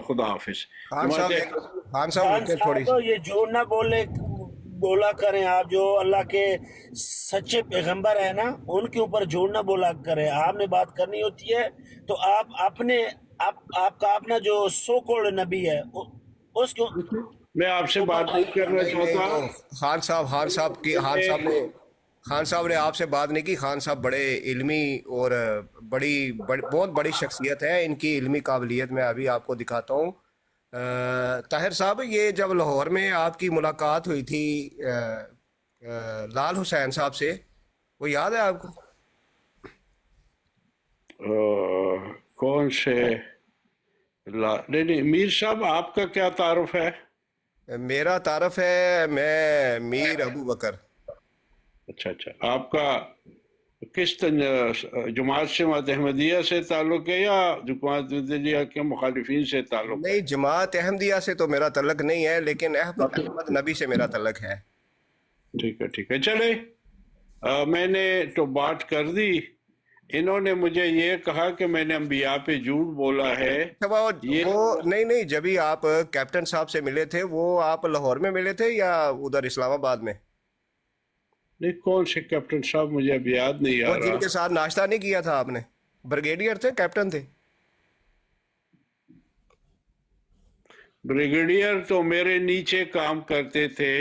S6: खुदा हाफिज।
S8: खान साहब थोड़ी
S9: तो ये झूठ ना बोला करें आप, जो अल्लाह के सच्चे पैगंबर है ना उनके ऊपर झूठ ना बोला करें। आपने बात करनी होती है तो आप आपका अपना जो सो कॉल्ड नबी है उसको।
S6: मैं आपसे बात नहीं करना चाहता।
S8: खान साहब ने आपसे बात नहीं की। खान साहब बड़े इल्मी और बहुत बड़ी शख्सियत है। इनकी इल्मी काबिलियत मैं अभी आपको दिखाता हूँ। ताहिर साहब, ये जब लाहौर में आपकी मुलाकात हुई थी लाल हुसैन साहब से, वो याद है आपको?
S6: कौन से नहीं, मीर साहब आपका क्या तारुफ है?
S8: मेरा तारुफ है, मैं मीर अबू बकर।
S6: अच्छा, आपका किस जमात से, जमात अहमदिया से ताल्लुक है या जमात अहमदिया के मुखालिफिन से ताल्लुक?
S8: नहीं, जमात अहमदिया से तो मेरा तल्लक नहीं है, लेकिन अहमद नबी से मेरा तल्लक है।
S6: ठीक है चले। मैंने तो बात कर दी। इन्होंने मुझे ये कहा कि मैंने अंबिया पे झूठ बोला है।
S8: वो नहीं, जब भी आप कैप्टन साहब से मिले थे, वो आप लाहौर में मिले थे या उधर इस्लामाबाद में?
S6: नहीं, कौन से कैप्टन साहब, मुझे अब याद नहीं आ रहा।
S8: जिनके साथ नाश्ता नहीं किया था आपने? ब्रिगेडियर थे, कैप्टन थे?
S6: ब्रिगेडियर तो मेरे नीचे काम करते थे।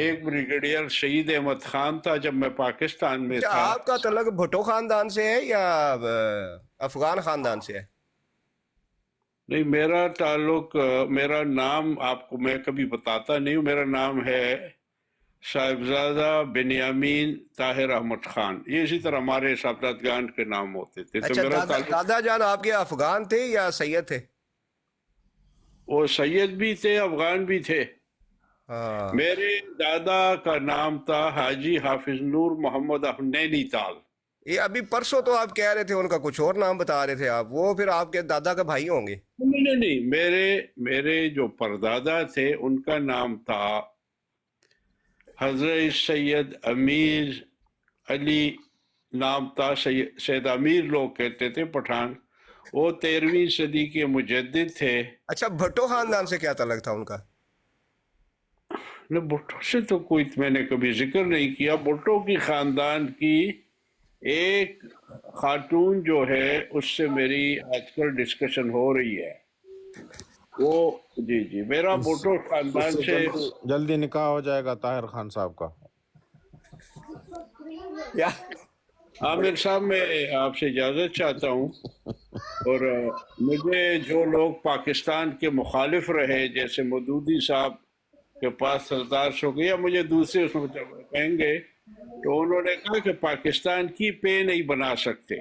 S6: एक ब्रिगेडियर शहीद अहमद खान था जब मैं पाकिस्तान में
S8: अच्छा,
S6: था।
S8: आपका तल्लुक भुट्टो खानदान से है या अफगान खानदान से है?
S6: नहीं, मेरा ताल्लुक, मेरा नाम आपको मैं कभी बताता नहीं हूँ। मेरा नाम है साहिबजादा बिन्यामीन ताहिर अहमद खान। ये इसी तरह हमारे सादातगान के नाम होते थे। तो
S8: अच्छा,
S6: मेरा
S8: दादा जान आपके अफगान थे या सैयद थे?
S6: वो सैयद भी थे, अफगान भी थे।
S8: हाँ।
S6: मेरे दादा का नाम था हाजी हाफिज नूर मोहम्मद नैनीताल।
S8: ये अभी परसों तो आप कह रहे थे उनका कुछ और नाम बता रहे थे आप, वो फिर आपके दादा का भाई होंगे?
S6: नहीं, मेरे जो परदादा थे उनका नाम था हजरत सैयद अमीर अली, नाम था सैयद अमीर, लोग कहते थे, पठान। वो 13वीं सदी के मुजद्दिद थे।
S8: अच्छा, भुट्टो खानदान से क्या तल्लुक था उनका?
S6: न, भुट्टो से तो कोई मैंने कभी जिक्र नहीं किया। भुट्टो की खानदान की एक खातून जो है उससे मेरी आजकल डिस्कशन हो रही है। वो जी मेरा भुट्टो खानदान से
S10: जल्दी निकाह हो जाएगा ताहिर खान साहब का।
S8: या
S6: आमिर साहब, मैं आपसे इजाज़त चाहता हूँ। और मुझे जो लोग पाकिस्तान के मुखालिफ रहे, जैसे मदूदी साहब के पास सरदार शौकी या मुझे दूसरे उसमें कहेंगे, तो उन्होंने कहा कि पाकिस्तान की पे नहीं बना सकते।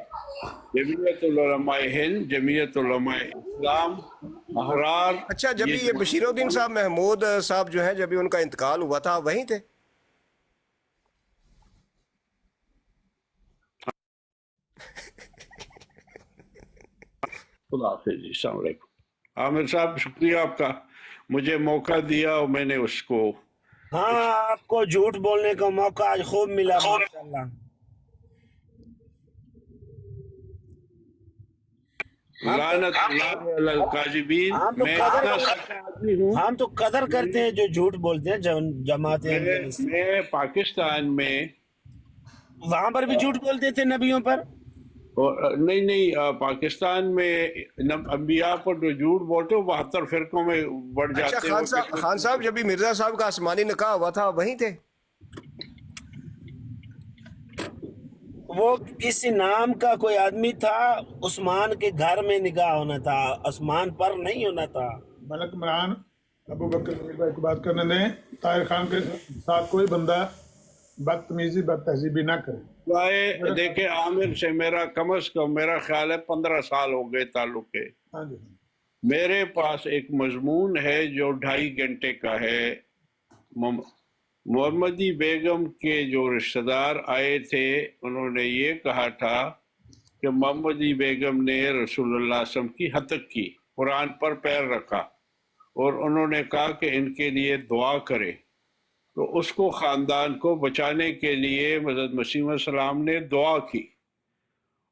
S6: जमीयत उलमाए हिंद, जमीयत उलमाए इस्लाम, अहरार।
S8: अच्छा, जब ये बशीरुद्दीन साहब महमूद साहब जो हैं, जब उनका इंतकाल हुआ था, वहीं थे?
S6: खुदा हाफिज़ जी, अस्सलाम वालेकुम। आमिर साहब, शुक्रिया आपका, मुझे मौका दिया और मैंने उसको।
S9: हाँ, आपको झूठ बोलने का मौका आज खूब मिला माशाल्लाह।
S6: लानत अल काज़िबीन। मैं इतना सच्चा आदमी हूँ।
S9: हम तो कदर करते हैं जो झूठ बोलते हैं, जमात
S6: मैं पाकिस्तान में
S9: वहां पर भी झूठ बोलते थे नबियों पर।
S6: और नहीं, पाकिस्तान में अंबिया पर जो झूठ बोलते हो 72 फिरकों में बढ़
S8: अच्छा,
S6: जाते हो।
S8: खान साहब जब भी मिर्जा साहब का आसमानी निकाह हुआ था वहीं थे?
S9: वो किसी नाम का कोई आदमी था, उस्मान के घर में निकाह होना था, आसमान पर नहीं होना था।
S1: मलक इमरान अबू बकर भाई को बात करने दें। ताहिर खान के साथ कोई बंदा बदतमीजी बदतहजीबी ना करे।
S6: देखे, आमिर से मेरा कम अज कम मेरा ख्याल है 15 साल हो गए ताल्लुक के।
S1: हाँ जी,
S6: मेरे पास एक मजमून है जो 2.5 घंटे का है। मोहम्मदी बेगम के जो रिश्तेदार आए थे, उन्होंने ये कहा था कि मोहम्मदी बेगम ने रसूलुल्लाह सल्लल्लाहु अलैहि वसल्लम की हतक की, कुरान पर पैर रखा, और उन्होंने कहा कि इनके लिए दुआ करें। तो उसको ख़ानदान को बचाने के लिए हज़रत मसीह सलाम ने दुआ की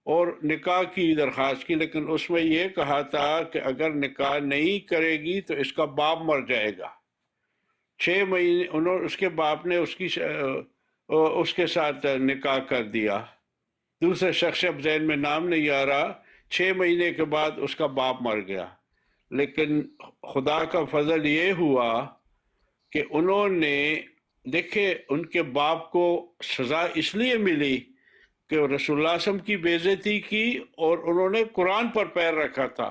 S6: और निकाह की दरख्वास्त की, लेकिन उसमें यह कहा था कि अगर निकाह नहीं करेगी तो इसका बाप मर जाएगा। 6 महीने उन्होंने, उसके बाप ने उसके साथ निकाह कर दिया। दूसरे शख्स, अब ज़हन में नाम नहीं आ रहा, 6 महीने के बाद उसका बाप मर गया। लेकिन खुदा का फजल ये हुआ कि उन्होंने देखे, उनके बाप को सज़ा इसलिए मिली कि रसूलुल्लाह सल्लल्लाहु अलैहि वसल्लम की बेइज्जती की और उन्होंने कुरान पर पैर रखा था।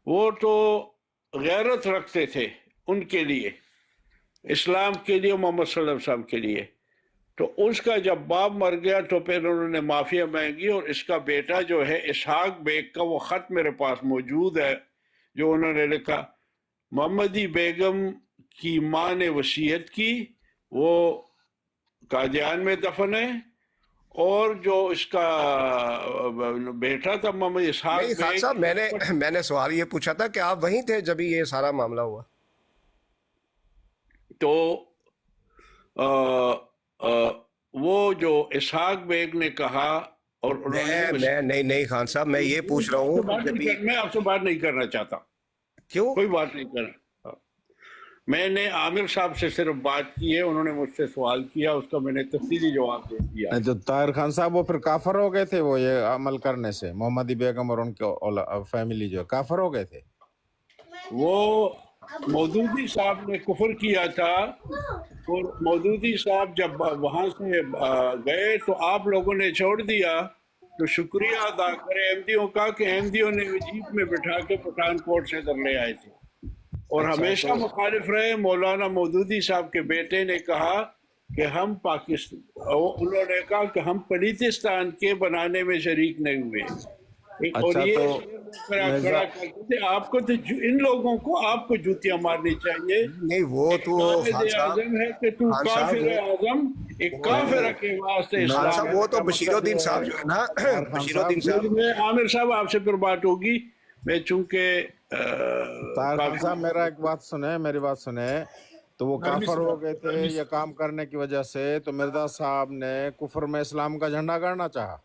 S6: वो तो गैरत रखते थे उनके लिए, इस्लाम के लिए, मोहम्मद सल्लल्लाहु अलैहि वसल्लम के लिए। तो उसका जब बाप मर गया तो फिर उन्होंने माफ़िया मांगी, और इसका बेटा जो है इसहाक बेग का वो ख़त मेरे पास मौजूद है जो उन्होंने लिखा। मोहम्मदी बेगम की माँ ने वसीयत की, वो कादियान में दफन है, और जो इसका बेटा था मोहम्मद इसहाक
S8: नहीं खान साहब, मैंने सवाल ये पूछा था कि आप वहीं थे जब ये सारा मामला हुआ?
S6: तो वो जो इसहाक बेग ने कहा, और उन्होंने
S8: नहीं खान साहब, मैं ये पूछ रहा हूँ,
S6: मैं आपसे बात नहीं करना चाहता।
S8: क्यों?
S6: कोई बात नहीं करना। मैंने आमिर साहब से सिर्फ बात की है, उन्होंने मुझसे सवाल किया, उसका मैंने तफसीली जवाब दे दिया।
S10: तो ताहिर खान साहब वो फिर काफर हो गए थे, वो ये अमल करने से? मोहम्मदी बेगम और उनके फैमिली जो काफर हो गए थे?
S6: वो मौदूदी साहब ने कुफर किया था, और मौदूदी साहब जब वहां से गए तो आप लोगों ने छोड़ दिया, तो शुक्रिया अदा करें अहमदियों का कि अहमदियों ने जीप में बिठा के पठानकोट से इधर ले आए थे, और
S10: अच्छा
S6: हमेशा
S10: तो
S6: मुखालिफ रहे। मौलाना मौदूदी साहब के बेटे ने कहा कि हम पाकिस्तान, उन्होंने कहा कि हम पलीतिस्तान के बनाने में शरीक नहीं हुए। और
S10: अच्छा
S6: ये
S10: तो
S6: खड़ा
S10: मिर्जा
S6: करते थे। आपको तो इन लोगों को आपको जूतियां मारनी चाहिए।
S8: नहीं वो
S6: एक
S8: तो
S6: कायद
S8: खान साहब,
S6: आजम है कि तू
S8: खान साहब
S6: काफिर आजम, एक काफिर के वास्ते
S8: खान
S6: इस्लाम
S8: साहब वो तो
S6: का
S8: बशीरुद्दीन
S6: मतलब
S8: साहब
S6: है।
S8: जो है ना,
S10: और खान
S8: बशीरुद्दीन
S10: साहब
S8: साहब,
S6: मैं आमिर साहब आपसे फिर बात होगी। मैं चूंकि
S10: ताहिर खान
S6: काफी
S10: साहब मेरा एक बात सुने, मेरी बात सुने। तो वो
S1: नरमी
S10: काफर
S1: से
S10: हो
S1: बात
S10: गए
S1: करो,
S10: थे
S1: नरमी
S10: ये
S1: से।
S10: काम करने की वजह से, तो मिर्जा साहब ने कुफर में इस्लाम का झंडा गाड़ना चाहा।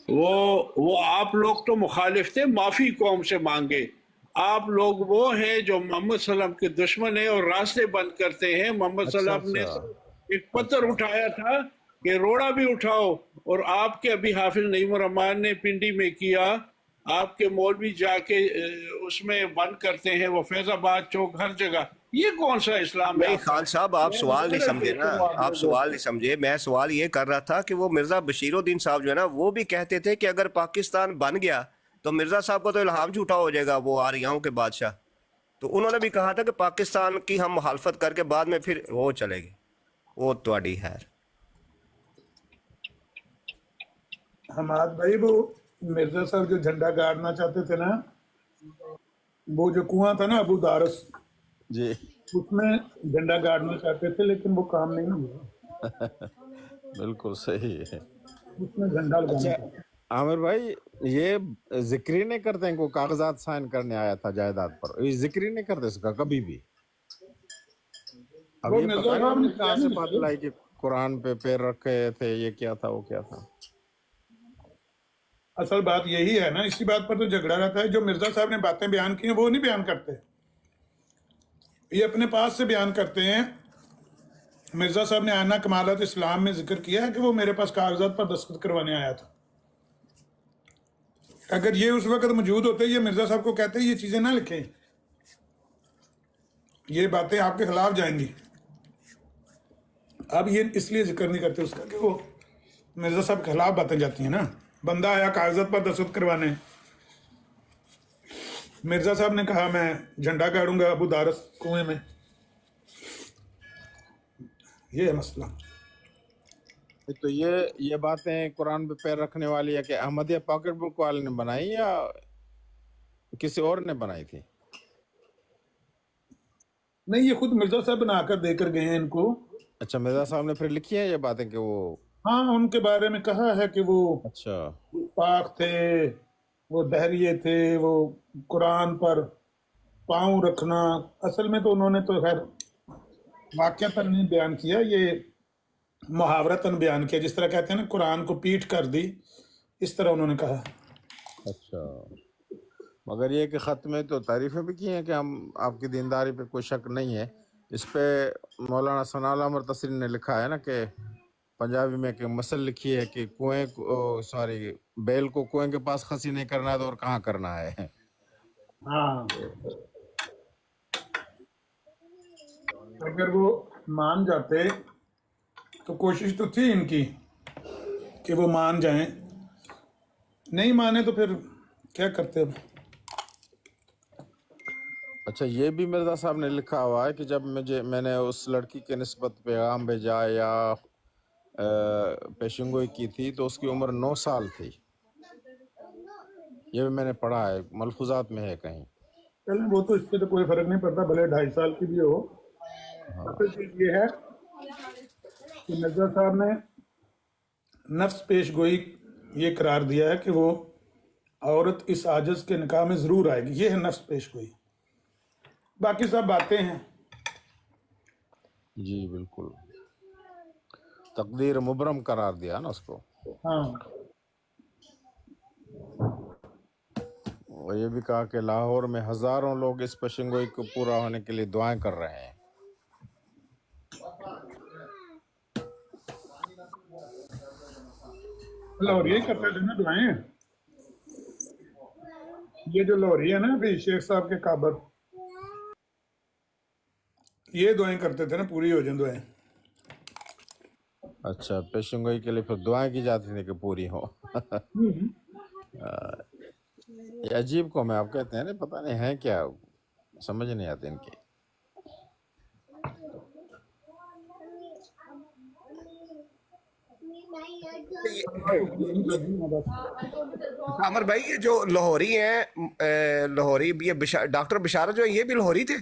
S6: वो आप लोग तो मुखालिफ थे, माफी कौम से मांगे। आप लोग वो हैं जो मोहम्मद सल्लम के दुश्मन है और रास्ते बंद करते हैं। मोहम्मद
S10: अच्छा
S6: सल्लम ने
S10: अच्छा
S6: तो एक पत्थर उठाया था कि रोड़ा भी उठाओ, और आपके अभी हाफिज नईम रहमान ने पिंडी में किया, आपके मौलवी जाके उसमें बंद करते हैं, वो फैजाबाद चौक हर जगह। ये कौन सा इस्लाम है
S8: नहीं
S6: आपका?
S8: खान साहब आप
S6: मैं
S8: सवाल नहीं
S6: मुबारक
S8: समझे ना,
S6: देता हूँ आप
S8: आप
S6: लोगों
S8: सवाल
S6: को।
S8: नहीं समझे। मैं सवाल ये कर रहा था कि वो मिर्जा बशीरुद्दीन साहब जो है ना, वो भी कहते थे कि अगर पाकिस्तान बन गया तो मिर्जा साहब को तो इल्हाम झूठा हो जाएगा, वो आरियाओं के बादशाह। तो उन्होंने भी कहा था कि पाकिस्तान की हम मुखालफत करके बाद में फिर वो चलेगी। वो ਤੁਹਾਡੀ है।
S1: हमाद भाई, वो मिर्जा साहब जो झंडा गाड़ना चाहते थे ना, वो जो कुआं था ना अबू दारस,
S10: जी
S1: उसमें झंडा गाड़ना चाहते थे, लेकिन वो काम नहीं हुआ।
S10: बिल्कुल सही है।
S1: उसमें झंडा लगाना
S10: अच्छा
S1: था।
S10: आमिर भाई, ये जिक्र ही नहीं करते हैं को कागजात साइन करने आया था जायदाद पर, ये जिक्र ही नहीं करते इसका कभी भी। अब
S1: वो
S10: ये
S1: मिर्जा
S10: पता नहीं
S1: साहब ने
S10: उन्होंने
S1: किया
S10: कहाँ
S1: ना
S10: से बात
S1: जिक्र।
S10: लाई कि कुरान पे पैर रखे थे, ये क्या था वो क्या था।
S1: असल बात यही है ना, इसी बात पर तो झगड़ा रहता है। जो मिर्जा साहब ने बातें बयान की हैं वो नहीं बयान करते, ये अपने पास से बयान करते हैं। मिर्जा साहब ने आना कमालत इस्लाम में जिक्र किया है कि वो मेरे पास कागजात पर दस्तखत करवाने आया था। अगर ये उस वक्त मौजूद होते, ये मिर्जा साहब को कहते ये चीजें ना लिखें, ये बातें आपके खिलाफ जाएंगी। अब ये इसलिए जिक्र नहीं करते उसका कि वो मिर्जा साहब के खिलाफ बातें जाती हैं ना। बंदा आया कागजात पर दस्तखत करवाने, मिर्जा साहब ने कहा मैं झंडा गाड़ूंगा अबू दारस कुएं में। ये है मसला।
S10: तो ये बातें कुरान पे पैर रखने वाली है कि अहमदिया पॉकेट बुक वाले ने बनाई या किसी और ने बनाई थी?
S1: नहीं, ये खुद मिर्जा साहब बनाकर देकर गए हैं इनको।
S10: अच्छा मिर्जा साहब ने फिर लिखी है ये बातें कि वो,
S1: हाँ, उनके बारे में कहा है कि वो
S10: अच्छा
S1: पाक थे, वो दहरिए थे, वो कुरान पर पाँव रखना। असल में तो उन्होंने तो खैर वाक़यातन नहीं बयान किया, ये मुहावरतन बयान किया। जिस तरह कहते हैं ना कुरान को पीठ कर दी, इस तरह उन्होंने कहा।
S10: अच्छा, मगर ये कि ख़त में तो तारीफ़ें भी की हैं कि हम आपकी दीनदारी पे कोई शक नहीं है। इस पे मौलाना सनाउल्लाह उमर तसरी ने लिखा है ना कि पंजाबी में कि मसल लिखी है कि कुएं सॉरी बैल को कुएं के पास खसी नहीं करना है तो और कहाँ करना है।
S1: हाँ, अगर वो मान जाते तो कोशिश तो थी इनकी कि वो मान जाएं, नहीं माने तो फिर क्या करते अब।
S10: अच्छा, ये भी मिर्जा साहब ने लिखा हुआ है कि जब मैंने उस लड़की के निस्बत पैगाम भेजा या पेशंगोई की थी तो उसकी उम्र 9 साल थी। ये भी मैंने पढ़ा है, मलफूजात में है कहीं।
S1: चलें, वो तो इससे तो कोई फर्क नहीं पड़ता, भले 2.5 साल की भी हो। असल चीज ये है कि मिर्जा साहब ने नफ्स पेश गोई ये करार दिया है कि वो औरत इस आजिज के निकाह में जरूर आएगी। ये है नफ्स पेश गोई, बाकी सब बातें हैं।
S10: जी बिल्कुल, तकदीर मुबरम करार दिया ना उसको।
S1: हाँ,
S10: और ये भी कहा कि लाहौर में हजारों लोग इस पेशंगोई को पूरा होने के लिए दुआएं कर रहे हैं।
S1: लाहौरी करते थे ना दुआएं। ये जो लाहौरी है ना अभी शेख साहब के काबर, ये दुआएं करते थे ना, पूरी हो जाए दुआएं।
S10: अच्छा, पेशन गोई के लिए फिर दुआएं की जाती थी कि पूरी हो। ये अजीब कौम है, आप कहते हैं ना, पता नहीं है क्या, समझ नहीं आती इनकी।
S8: अमर भाई, ये जो लाहौरी हैं, लाहौरी, ये डॉक्टर बिशारत जो है, ये भी लाहौरी थे?